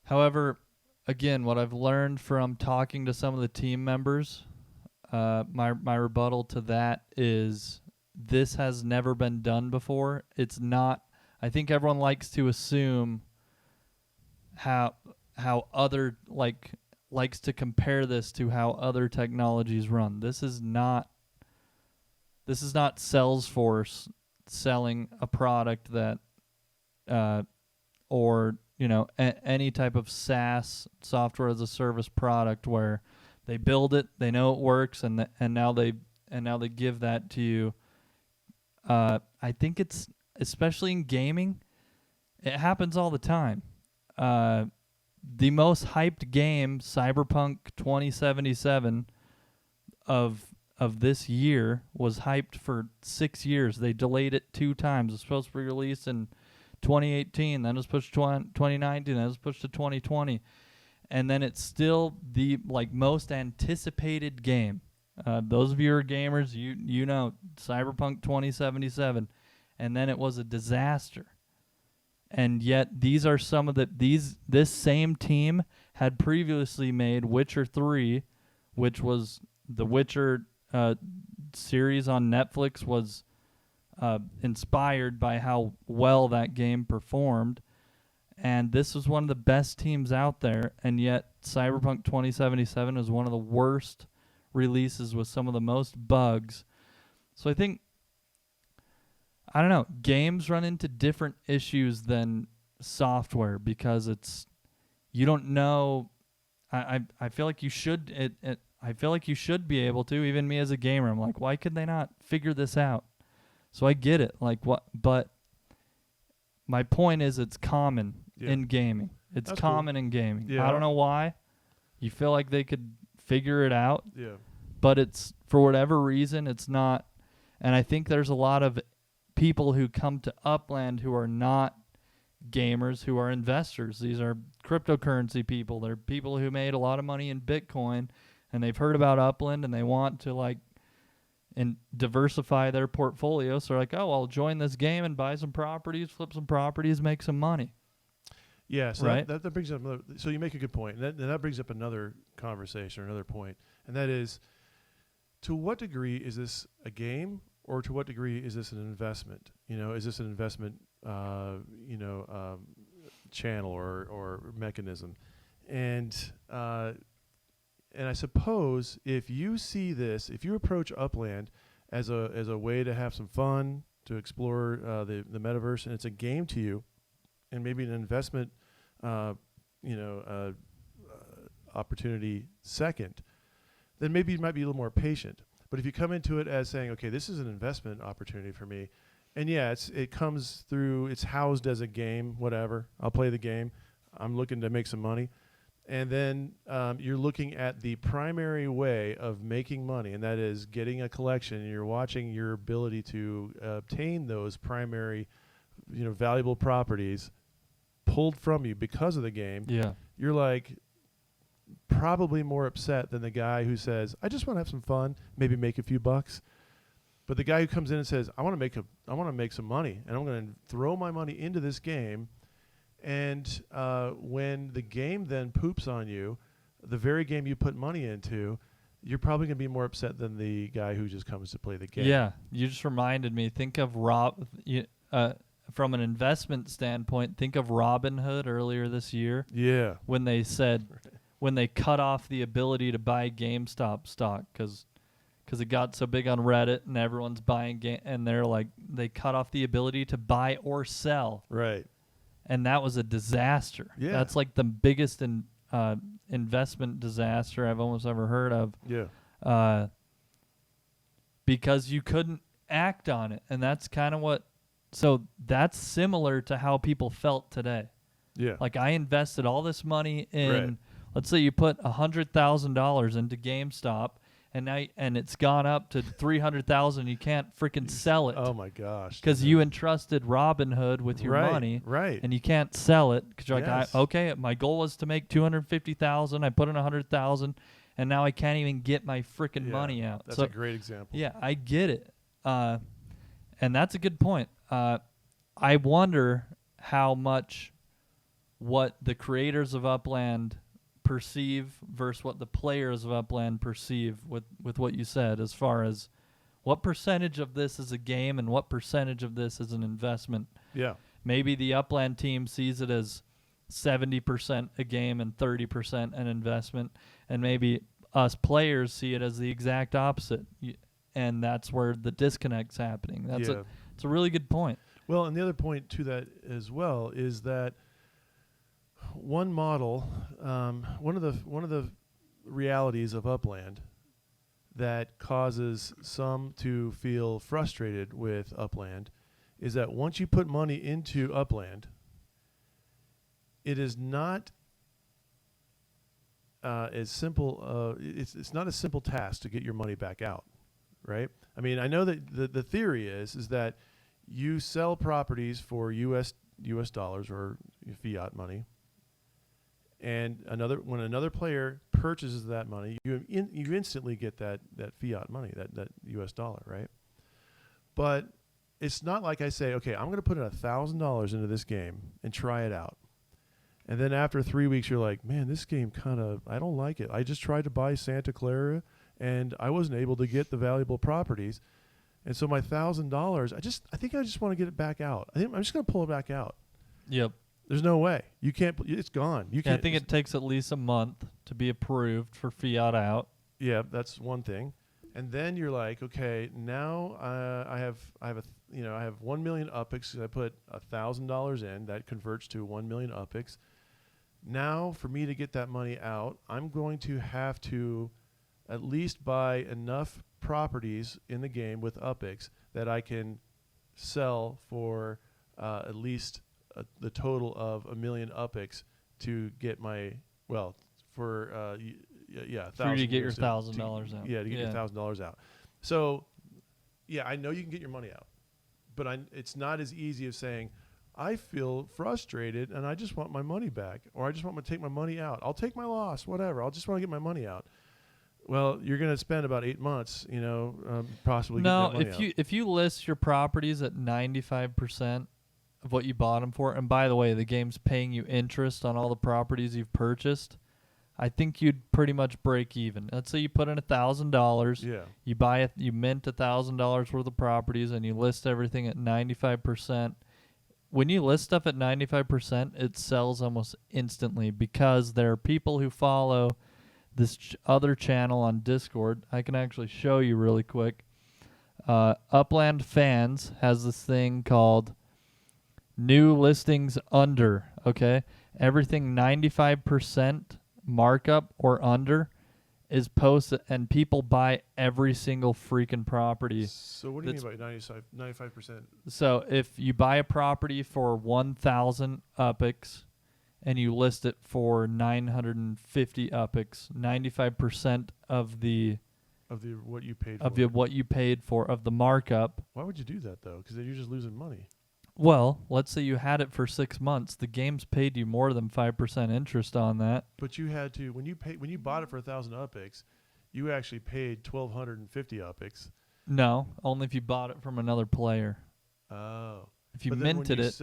However, again, what I've learned from talking to some of the team members, my rebuttal to that is this has never been done before. It's not. I think everyone likes to assume how other likes to compare this to how other technologies run. This is not Salesforce selling a product that or any type of SaaS, software as a service product, where they build it, they know it works, and now they give that to you. I think it's, especially in gaming, it happens all the time. The most hyped game, Cyberpunk 2077, of this year, was hyped for 6 years. They delayed it 2 times. It was supposed to be released in 2018, then it was pushed to 2019, then it was pushed to 2020, and then it's still the most anticipated game. Those of you who are gamers, you know Cyberpunk 2077, and then it was a disaster. And yet these are some of this same team had previously made Witcher 3, which was the Witcher series on Netflix, was inspired by how well that game performed. And this was one of the best teams out there, and yet Cyberpunk 2077 is one of the worst releases with some of the most bugs. So I think, I don't know, games run into different issues than software because you don't know. I feel like you should I feel like you should be able to. Even me as a gamer, I'm like, why could they not figure this out? So I get it. But my point is, it's common in gaming. It's That's common cool. in gaming. Yeah. I don't know why. You feel like they could figure it out. Yeah. But it's, for whatever reason, it's not. And I think there's a lot of people who come to Upland who are not gamers, who are investors. These are cryptocurrency people. They're people who made a lot of money in Bitcoin, and they've heard about Upland, and they want to and diversify their portfolio. So they're like, oh, I'll join this game and buy some properties, flip some properties, make some money. Yeah, so Right. that brings up another. So you make a good point, and that brings up another conversation or another point, and that is, to what degree is this a game, or to what degree is this an investment? Is this an investment, channel or mechanism? And I suppose if you see this, if you approach Upland as a way to have some fun, to explore the metaverse, and it's a game to you, and maybe an investment, opportunity second, then maybe you might be a little more patient. But if you come into it as saying, okay, this is an investment opportunity for me, and yeah, it comes through, it's housed as a game, whatever. I'll play the game. I'm looking to make some money. And then you're looking at the primary way of making money, and that is getting a collection. And you're watching your ability to obtain those primary, valuable properties pulled from you because of the game. Yeah. You're like probably more upset than the guy who says, I just want to have some fun, maybe make a few bucks. But the guy who comes in and says, I want to make some money, and I'm going to throw my money into this game. And when the game then poops on you, the very game you put money into, you're probably going to be more upset than the guy who just comes to play the game. Yeah, you just reminded me. Think of from an investment standpoint, think of Robinhood earlier this year. Yeah. When they said, when they cut off the ability to buy GameStop stock because it got so big on Reddit and everyone's buying and they cut off the ability to buy or sell. Right. And that was a disaster. Yeah. That's like the biggest investment disaster I've almost ever heard of. Yeah. Because you couldn't act on it. And that's kind of so that's similar to how people felt today. Yeah. Like I invested all this money in, Right. let's say you put $100,000 into GameStop, and it's gone up to $300,000. You can't freaking sell it. Oh my gosh! Because you entrusted Robinhood with your money, right? And you can't sell it because you're Yes. like, okay, my goal was to make $250,000. I put in $100,000, and now I can't even get my freaking money out. That's a great example. Yeah, I get it, and that's a good point. I wonder how much what the creators of Upland perceive versus what the players of Upland perceive with what you said, as far as what percentage of this is a game and what percentage of this is an investment. Yeah. Maybe the Upland team sees it as 70% a game and 30% an investment, and maybe us players see it as the exact opposite, and that's where the disconnect's happening. It's a really good point. Well, and the other point to that as well is that one model, one of the realities of Upland that causes some to feel frustrated with Upland is that once you put money into Upland, it is not as simple. It's not a simple task to get your money back out, right? I mean, I know that the theory is that you sell properties for U.S. dollars or fiat money, and when another player purchases that money, you instantly get that fiat money, that U.S. dollar, right? But it's not like I say, okay, I'm going to put in $1,000 into this game and try it out. And then after 3 weeks, you're like, man, this game I don't like it. I just tried to buy Santa Clara, and I wasn't able to get the valuable properties. And so my $1,000, I think I just want to get it back out. I'm just going to pull it back out. Yep. There's no way. You can't. It's gone. You can't. I think it takes at least a month to be approved for fiat out. Yeah, that's one thing. And then you're like, okay, now I have 1 million UPIX. I put $1,000 in. That converts to 1 million UPIX. Now, for me to get that money out, I'm going to have to at least buy enough properties in the game with UPIX that I can sell for at least the total of 1 million UPIX to get my for you to get your $1,000 out. Yeah, to get your $1,000 out. So, yeah, I know you can get your money out, but it's not as easy as saying, I feel frustrated and I just want my money back, or I just want to take my money out. I'll take my loss, whatever. I'll just want to get my money out. Well, you're going to spend about 8 months, possibly. No, getting that money out. if you list your properties at 95%, of what you bought them for. And by the way, the game's paying you interest on all the properties you've purchased. I think you'd pretty much break even. Let's say you put in $1,000. Yeah. You mint $1,000 worth of properties, and you list everything at 95%. When you list stuff at 95%, it sells almost instantly because there are people who follow this other channel on Discord. I can actually show you really quick. Upland Fans has this thing called new listings under. Okay, everything 95% markup or under is posted, and people buy every single freaking property. So what do you mean by 95%? So if you buy a property for 1,000 UPIX and you list it for 950 UPIX, 95% of the what you paid for. Of the markup. Why would you do that though? Because then you're just losing money. Well, let's say you had it for 6 months. The game's paid you more than 5% interest on that. But you had to when you bought it for 1,000 UPIX, you actually paid 1,250 UPIX. No, only if you bought it from another player. Oh. If you minted it,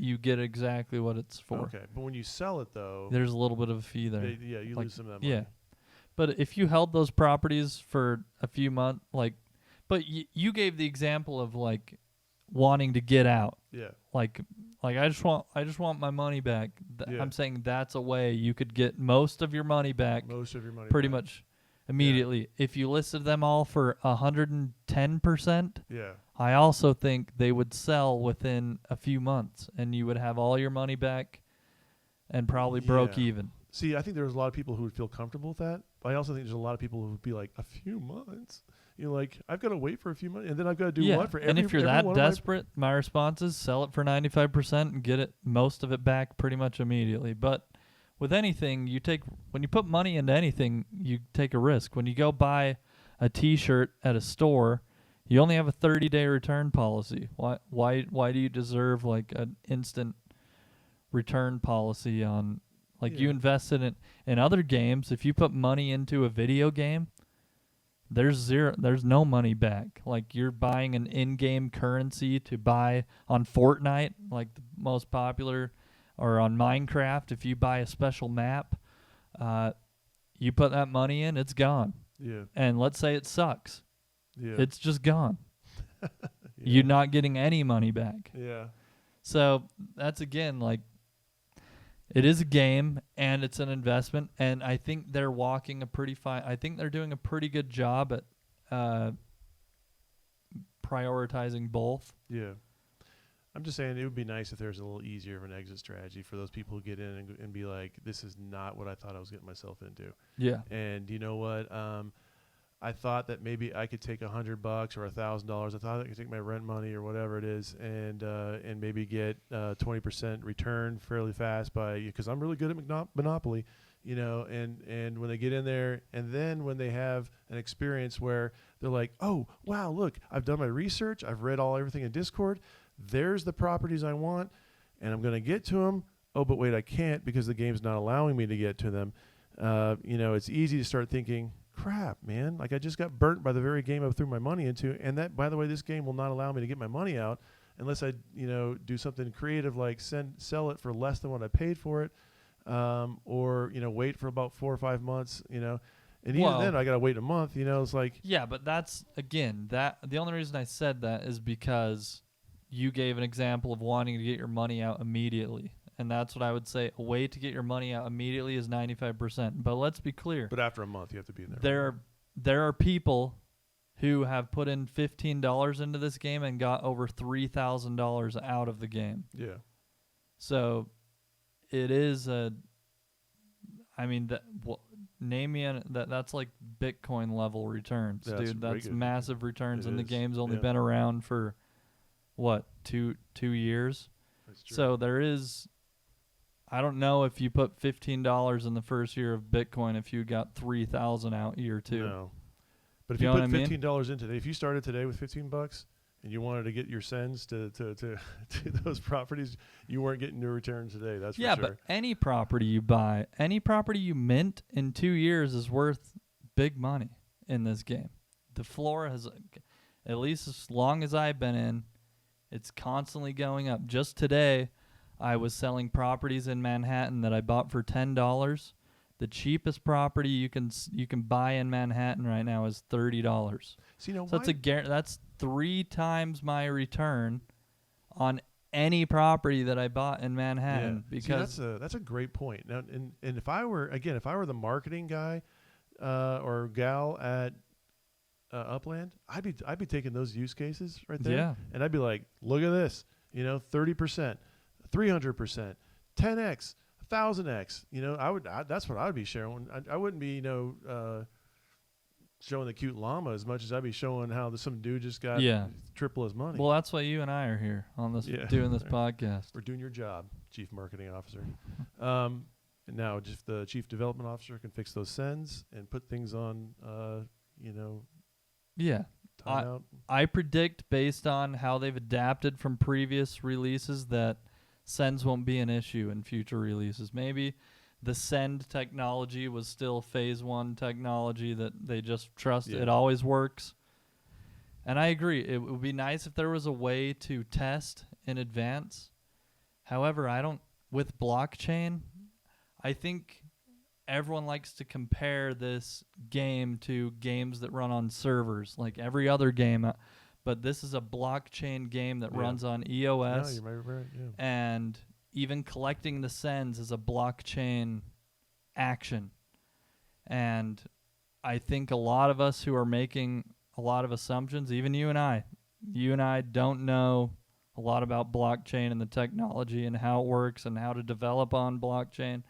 you get exactly what it's for. Okay, but when you sell it though, there's a little bit of a fee there. You lose some of that money. Yeah, but if you held those properties for a few months, but you gave the example of wanting to get out. Yeah. Like I just want my money back. Yeah. I'm saying that's a way you could get most of your money back. Pretty much immediately. Yeah. If you listed them all for 110%, yeah. I also think they would sell within a few months, and you would have all your money back and probably broke even. See, I think there's a lot of people who would feel comfortable with that, but I also think there's a lot of people who would be like, a few months? I've got to wait for a few months, and then I've got to do what for every. And if you're that desperate, my response is sell it for 95% and get most of it back pretty much immediately. But with anything, when you put money into anything, you take a risk. When you go buy a T-shirt at a store, you only have a 30-day return policy. Why do you deserve an instant return policy on you invested in other games? If you put money into a video game, there's no money back. You're buying an in-game currency to buy on Fortnite, the most popular, or on Minecraft. If you buy a special map, you put that money in, it's gone. Yeah. And let's say it sucks. Yeah. It's just gone. You're not getting any money back. Yeah. So that's again it is a game and it's an investment, and I think they're walking a pretty fine. I think they're doing a pretty good job at prioritizing both. Yeah. I'm just saying it would be nice if there's a little easier of an exit strategy for those people who get in and be like, this is not what I thought I was getting myself into. Yeah. And you know what? I thought that maybe I could take $100 or $1,000. I thought I could take my rent money or whatever it is, and maybe get 20% return fairly fast because I'm really good at Monopoly, And when they get in there, and then when they have an experience where they're like, oh wow, look, I've done my research, I've read everything in Discord. There's the properties I want, and I'm gonna get to them. Oh, but wait, I can't because the game's not allowing me to get to them. It's easy to start thinking, crap, man, I just got burnt by the very game I threw my money into, and that, by the way, this game will not allow me to get my money out unless I, do something creative like sell it for less than what I paid for it, or wait for about 4 or 5 months, and even then I gotta wait a month, it's like. Yeah, but that's again the only reason I said that is because you gave an example of wanting to get your money out immediately. And that's what I would say. A way to get your money out immediately is 95%. But let's be clear. But after a month, you have to be in there. There are people who have put in $15 into this game and got over $3,000 out of the game. Yeah. So it is name me that's like Bitcoin level returns, dude. That's massive returns, and the game's only been around for what, two years. That's true. So there is. I don't know if you put $15 in the first year of Bitcoin if you got 3,000 out year two. No, but if you put $15 in today, if you started today with $15 and you wanted to get your sends to those properties, you weren't getting your return today. That's for sure. Yeah, but any property you buy, any property you mint in 2 years is worth big money in this game. The floor has, at least as long as I've been in, It's constantly going up. Just today, I was selling properties in Manhattan that I bought for $10. The cheapest property you can buy in Manhattan right now is $30. So, you know, So that's 3 times my return on any property that I bought in Manhattan. Because see, that's a great point. Now, and if I were the marketing guy or gal at Upland, I'd be taking those use cases right there, Yeah. and I'd be like, look at this, 30%, 300%, 10x, 1000x. That's what I would be sharing. I wouldn't be showing the cute llama as much as I'd be showing how some dude just got triple his money. Well, that's why you and I are here on this doing this podcast. We're doing your job, Chief Marketing Officer. And now just the Chief Development Officer can fix those sends and put things on, Yeah. timeout. I predict, based on how they've adapted from previous releases, that sends won't be an issue in future releases. Maybe the send technology was still phase 1 technology that they just trust. Yeah. It always works. And I agree. It would be nice if there was a way to test in advance. However, with blockchain, I think everyone likes to compare this game to games that run on servers, like every other game. But this is a blockchain game that runs on EOS. No, you're right. Yeah. And even collecting the sends is a blockchain action. And I think a lot of us who are making a lot of assumptions, even you and I don't know a lot about blockchain and the technology and how it works and how to develop on blockchain.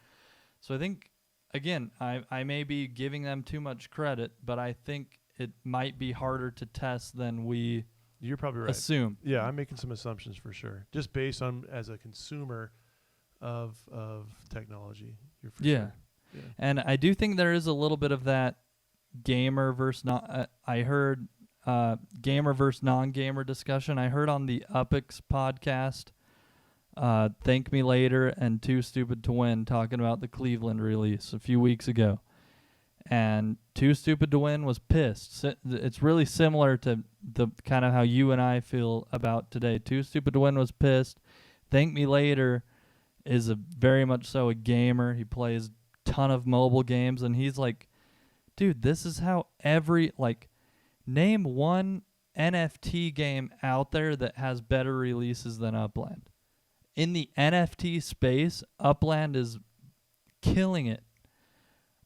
So I think, again, I may be giving them too much credit, but I think it might be harder to test than we You're probably right. assume. Yeah, I'm making some assumptions for sure, just based on as a consumer of technology. You're for sure. Yeah. And I do think there is a little bit of that gamer versus not. I heard gamer versus non-gamer discussion. I heard on the Upix podcast, Thank Me Later and Too Stupid to Win talking about the Cleveland release a few weeks ago. And Too Stupid to Win was pissed. It's really similar to the kind of how you and I feel about today. Too Stupid to Win was pissed. Thank Me Later is very much so a gamer. He plays a ton of mobile games, and he's like, dude, this is how name one NFT game out there that has better releases than Upland. In the NFT space, Upland is killing it.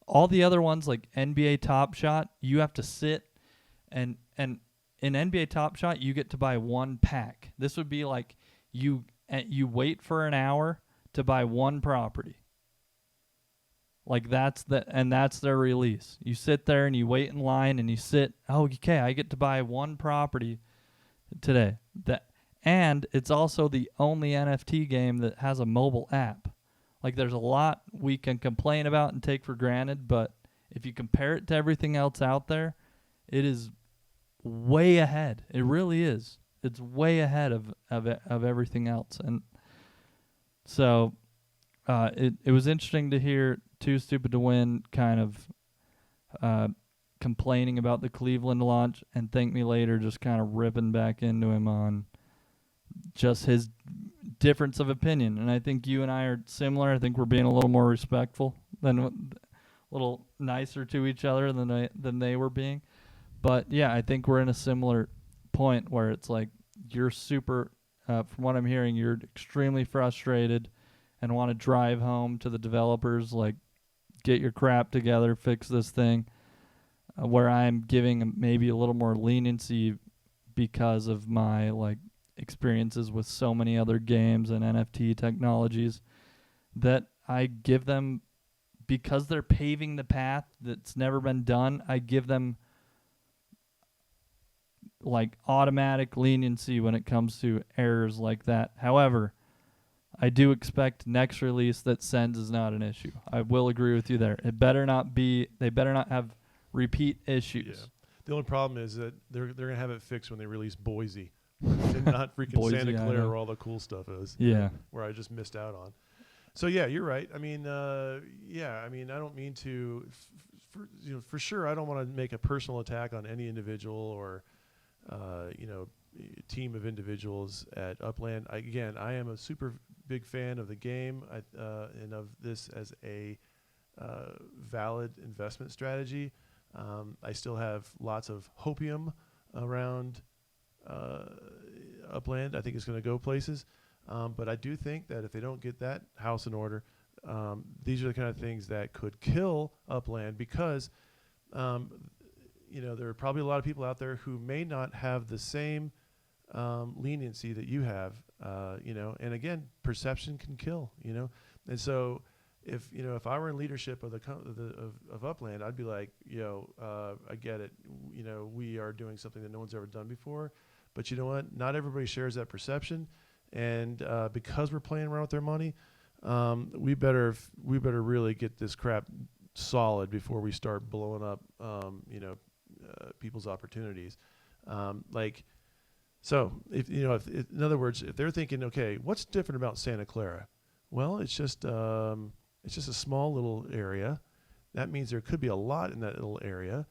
All the other ones, like NBA Top Shot, you have to sit and in NBA Top Shot, you get to buy one pack. This would be like you wait for an hour to buy one property. Like that's their release. You sit there and you wait in line and you sit, oh, okay, I get to buy one property today. And it's also the only NFT game that has a mobile app. Like, there's a lot we can complain about and take for granted, but if you compare it to everything else out there, it is way ahead. It really is. It's way ahead of everything else. And so it was interesting to hear Too Stupid to Win kind of complaining about the Cleveland launch, and Thank Me Later just kind of ripping back into him on just his difference of opinion. And I think you and I are similar. I think we're being a little more respectful, a little nicer to each other than they were being. But yeah, I think we're in a similar point where it's like you're super, from what I'm hearing, you're extremely frustrated and want to drive home to the developers, like, get your crap together, fix this thing, where I'm giving maybe a little more leniency because of my, like, experiences with so many other games and NFT technologies that I give them, because they're paving the path that's never been done. I give them like automatic leniency when it comes to errors like that. However, I do expect next release that sends is not an issue. I will agree with you there. They better not have repeat issues. Yeah. The only problem is that they're going to have it fixed when they release Boise. And not freaking Boise, Santa Clara where all the cool stuff is. Yeah. Where I just missed out on. So yeah, you're right. I mean, I don't mean to, for sure, I don't want to make a personal attack on any individual or, team of individuals at Upland. I am a super big fan of the game and of this as a valid investment strategy. I still have lots of hopium around Upland. I think it's going to go places. But I do think that if they don't get that house in order, these are the kind of things that could kill Upland because, there are probably a lot of people out there who may not have the same leniency that you have, and again, perception can kill, and so if I were in leadership of of Upland, I'd be like, I get it, we are doing something that no one's ever done before, but you know what? Not everybody shares that perception, and because we're playing around with their money, we better really get this crap solid before we start blowing up, people's opportunities, So if in other words, if they're thinking, okay, what's different about Santa Clara? Well, it's just a small little area. That means there could be a lot in that little area.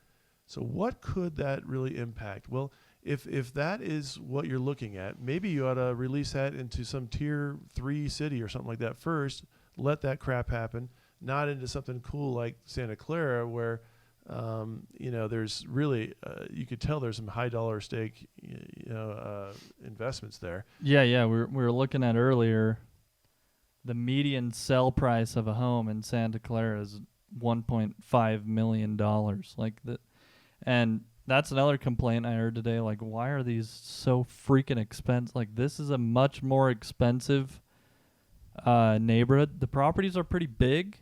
So what could that really impact? Well, if that is what you're looking at, maybe you ought to release that into some tier 3 city or something like that first. Let that crap happen, not into something cool like Santa Clara where there's really you could tell there's some high dollar stake investments there. Yeah. We were looking at earlier. The median sell price of a home in Santa Clara is $1.5 million. And that's another complaint I heard today. Like, why are these so freaking expensive? Like, this is a much more expensive neighborhood. The properties are pretty big.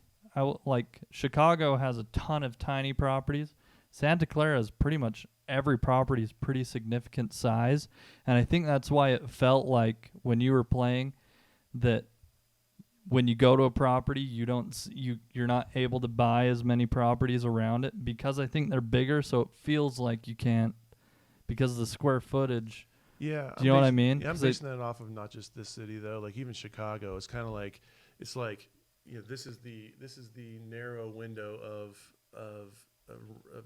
Chicago has a ton of tiny properties. Santa Clara is pretty much every property is pretty significant size, and I think that's why it felt like when you were playing that when you go to a property, you're not able to buy as many properties around it because I think they're bigger, so it feels like you can't because of the square footage. Yeah, do you know what I mean? Yeah, I'm basing that off of not just this city though. Like even Chicago, it's kind of like this is the narrow window of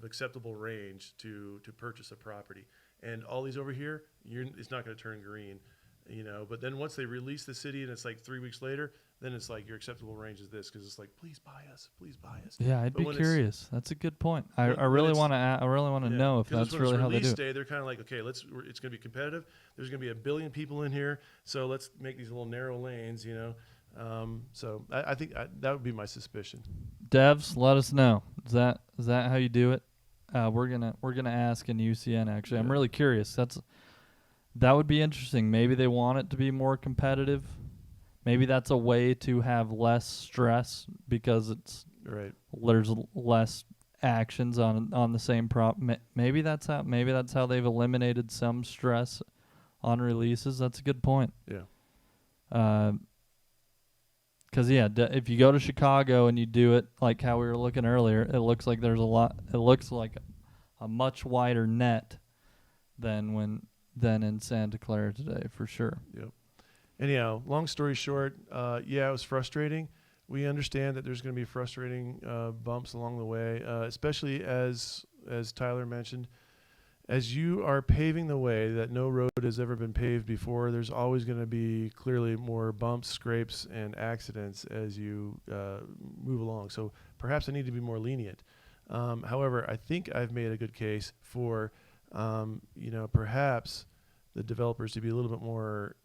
acceptable range to purchase a property, and all these over here, it's not going to turn green, But then once they release the city, and it's like 3 weeks later, then it's like your acceptable range is this because it's like please buy us. Yeah, I'd be curious. That's a good point. I really want to know if that's really how they do it. They're kind of like, okay, it's going to be competitive. There's going to be 1 billion people in here, so let's make these little narrow lanes, So I think that would be my suspicion. Devs, let us know. Is that how you do it? We're gonna ask in UCN actually. Yeah. I'm really curious. That would be interesting. Maybe they want it to be more competitive. Maybe that's a way to have less stress because there's less actions on the same prop. Maybe that's how they've eliminated some stress on releases. That's a good point. Yeah. Because if you go to Chicago and you do it like how we were looking earlier, it looks like there's a lot. It looks like a much wider net than in Santa Clara today, for sure. Yep. Anyhow, long story short, it was frustrating. We understand that there's going to be frustrating bumps along the way, especially as Tyler mentioned. As you are paving the way that no road has ever been paved before, there's always going to be clearly more bumps, scrapes, and accidents as you move along. So perhaps I need to be more lenient. However, I think I've made a good case for, perhaps the developers to be a little bit more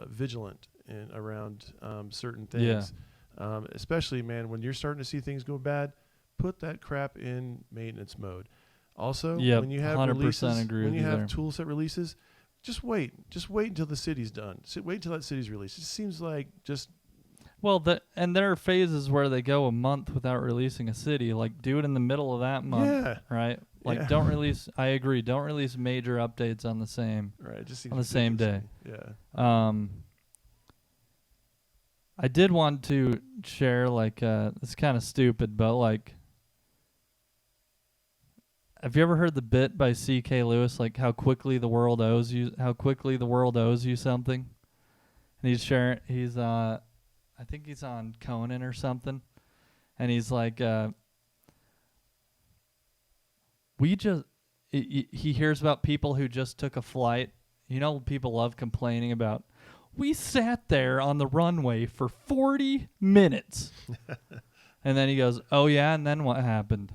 vigilant around certain things. Yeah. Especially, man, when you're starting to see things go bad, put that crap in maintenance mode. Also, when you have releases, when you have tool set releases, just wait until the city's done. Wait until that city's released. It seems like just and there are phases where they go a month without releasing a city. Like do it in the middle of that month, right? Like don't release. I agree. Don't release major updates on the same just on the same day. Yeah. I did want to share it's kind of stupid, but have you ever heard the bit by C.K. Lewis, like how quickly the world owes you something? And I think he's on Conan or something, and he's like, he hears about people who just took a flight people love complaining about. We sat there on the runway for 40 minutes. And then he goes, oh, yeah, and then what happened?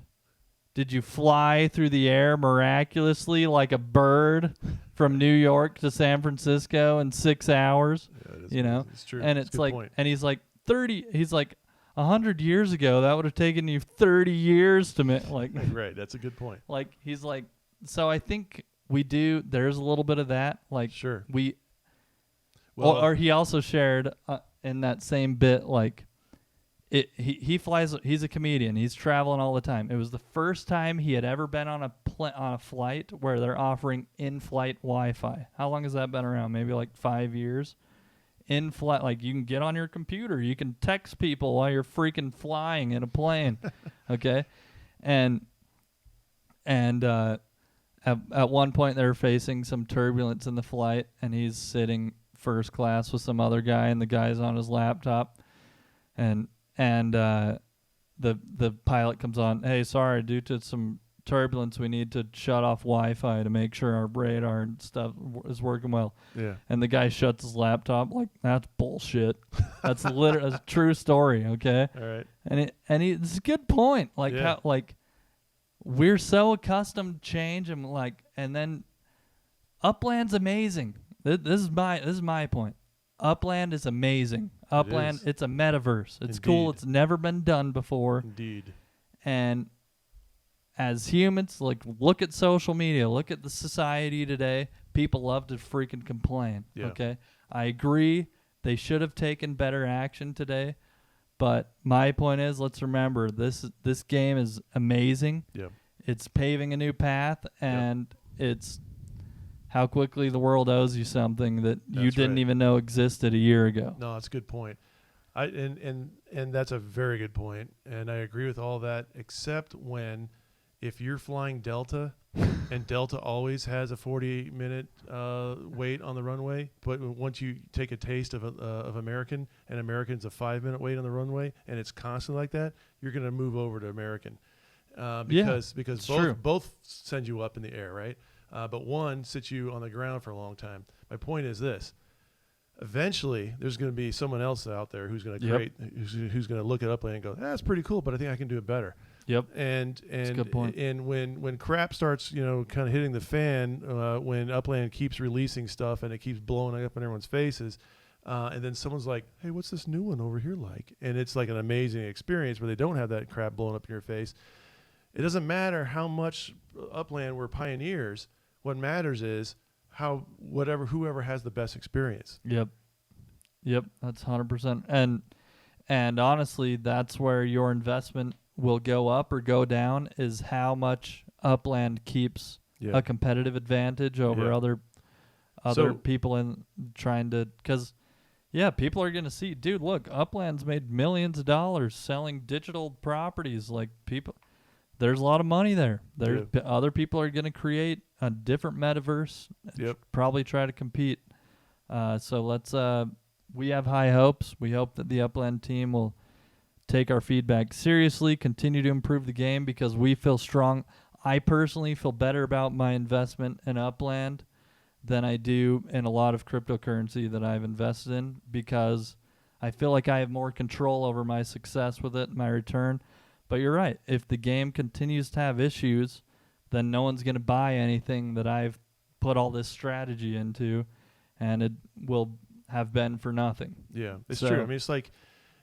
Did you fly through the air miraculously like a bird from New York to San Francisco in 6 hours? Yeah, it's true. And it's like, point. And he's like 100 years ago, that would have taken you 30 years to make, like. Right, that's a good point. Like, he's like, so I think there's a little bit of that. Like, sure. Or he also shared in that same bit, like, he flies. He's a comedian. He's traveling all the time. It was the first time he had ever been on a flight where they're offering in-flight Wi-Fi. How long has that been around? Maybe like 5 years. In-flight, like you can get on your computer. You can text people while you're freaking flying in a plane. Okay, and at one point they were facing some turbulence in the flight, and he's sitting first class with some other guy, and the guy's on his laptop, and the pilot comes on, hey, sorry, due to some turbulence, we need to shut off Wi-Fi to make sure our radar and stuff is working well. Yeah. And the guy shuts his laptop, like, that's bullshit. That's literally a true story, okay? All right. And it's a good point. Like, how, like, we're so accustomed to change, and then Upland's amazing. This is my point. Upland is amazing. Upland, it's a metaverse. It's Indeed. cool. It's never been done before. Indeed. And as humans, like, look at social media. Look at the society today. People love to freaking complain. Yeah. Okay? I agree. They should have taken better action today. But my point is, let's remember, this game is amazing. Yeah. It's paving a new path, and it's how quickly the world owes you something that you didn't even know existed a year ago. No, that's a good point. And that's a very good point. And I agree with all that, except if you're flying Delta, and Delta always has a 48-minute wait on the runway, but once you take a taste of American, and American's a 5-minute wait on the runway, and it's constant like that, you're going to move over to American. Because both send you up in the air, right? But one sits you on the ground for a long time. My point is this: eventually, there's going to be someone else out there who's going to who's going to look at Upland and go, "That's pretty cool, but I think I can do it better." Yep. And that's a good point. And when crap starts, kind of hitting the fan, when Upland keeps releasing stuff and it keeps blowing up in everyone's faces, and then someone's like, "Hey, what's this new one over here like?" And it's like an amazing experience where they don't have that crap blowing up in your face. It doesn't matter how much Upland were pioneers. What matters is whoever has the best experience. Yep, that's 100%. And honestly, that's where your investment will go up or go down, is how much Upland keeps a competitive advantage over other people in trying to, because people are going to see, dude, look, Upland's made millions of dollars selling digital properties. Like, people, there's a lot of money there. Other people are going to create a different metaverse. Probably try to compete. So let's. We have high hopes. We hope that the Upland team will take our feedback seriously, continue to improve the game, because we feel strong. I personally feel better about my investment in Upland than I do in a lot of cryptocurrency that I've invested in, because I feel like I have more control over my success with it, my return. But you're right. If the game continues to have issues, then no one's going to buy anything that I've put all this strategy into, and it will have been for nothing. Yeah, it's true. I mean, it's like,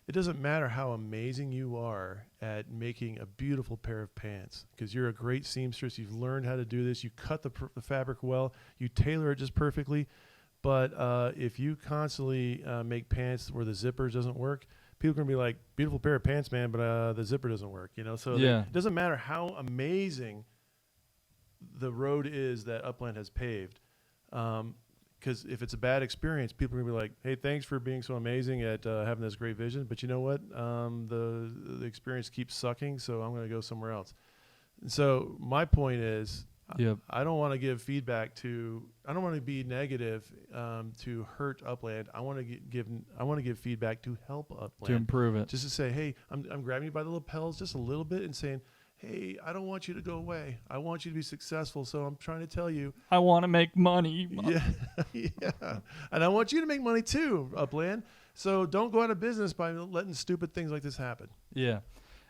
it doesn't matter how amazing you are at making a beautiful pair of pants, because you're a great seamstress. You've learned how to do this. You cut the fabric well. You tailor it just perfectly. But if you constantly make pants where the zippers doesn't work, people are going to be like, beautiful pair of pants, man, but the zipper doesn't work, So it doesn't matter how amazing the road is that Upland has paved. Because if it's a bad experience, people are going to be like, hey, thanks for being so amazing at having this great vision, but you know what? The experience keeps sucking, so I'm going to go somewhere else. And so my point is, I don't want to give feedback I don't want to be negative to hurt Upland. I want to give feedback to help Upland, to improve it. Just to say, hey, I'm grabbing you by the lapels just a little bit and saying, hey, I don't want you to go away. I want you to be successful. So I'm trying to tell you. I want to make money. Yeah. Yeah. And I want you to make money too, Upland. So don't go out of business by letting stupid things like this happen. Yeah.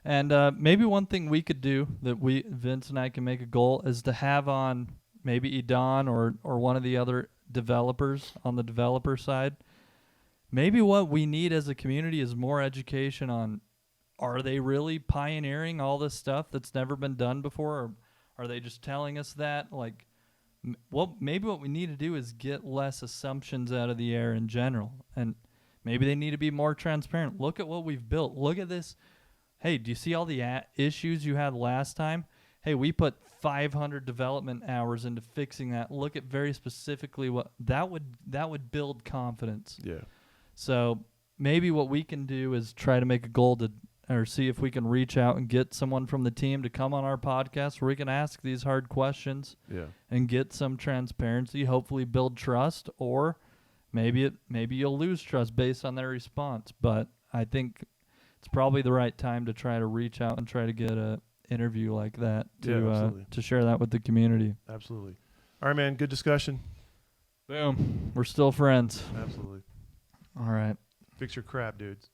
And maybe one thing we could do that Vince and I can make a goal is to have on maybe Edon or one of the other developers on the developer side. Maybe what we need as a community is more education on, are they really pioneering all this stuff that's never been done before, or are they just telling us that? Like, maybe what we need to do is get less assumptions out of the air in general, and maybe they need to be more transparent. Look at what we've built. Look at this. Hey, do you see all the issues you had last time? Hey, we put 500 development hours into fixing that. Look at very specifically what that would build confidence. Yeah. So maybe what we can do is try to make a goal to, or see if we can reach out and get someone from the team to come on our podcast where we can ask these hard questions. Yeah. And get some transparency, hopefully build trust, or maybe you'll lose trust based on their response. But I think it's probably the right time to try to reach out and try to get a interview like that to share that with the community. Absolutely. All right, man. Good discussion. Boom. We're still friends. Absolutely. All right. Fix your crap, dudes.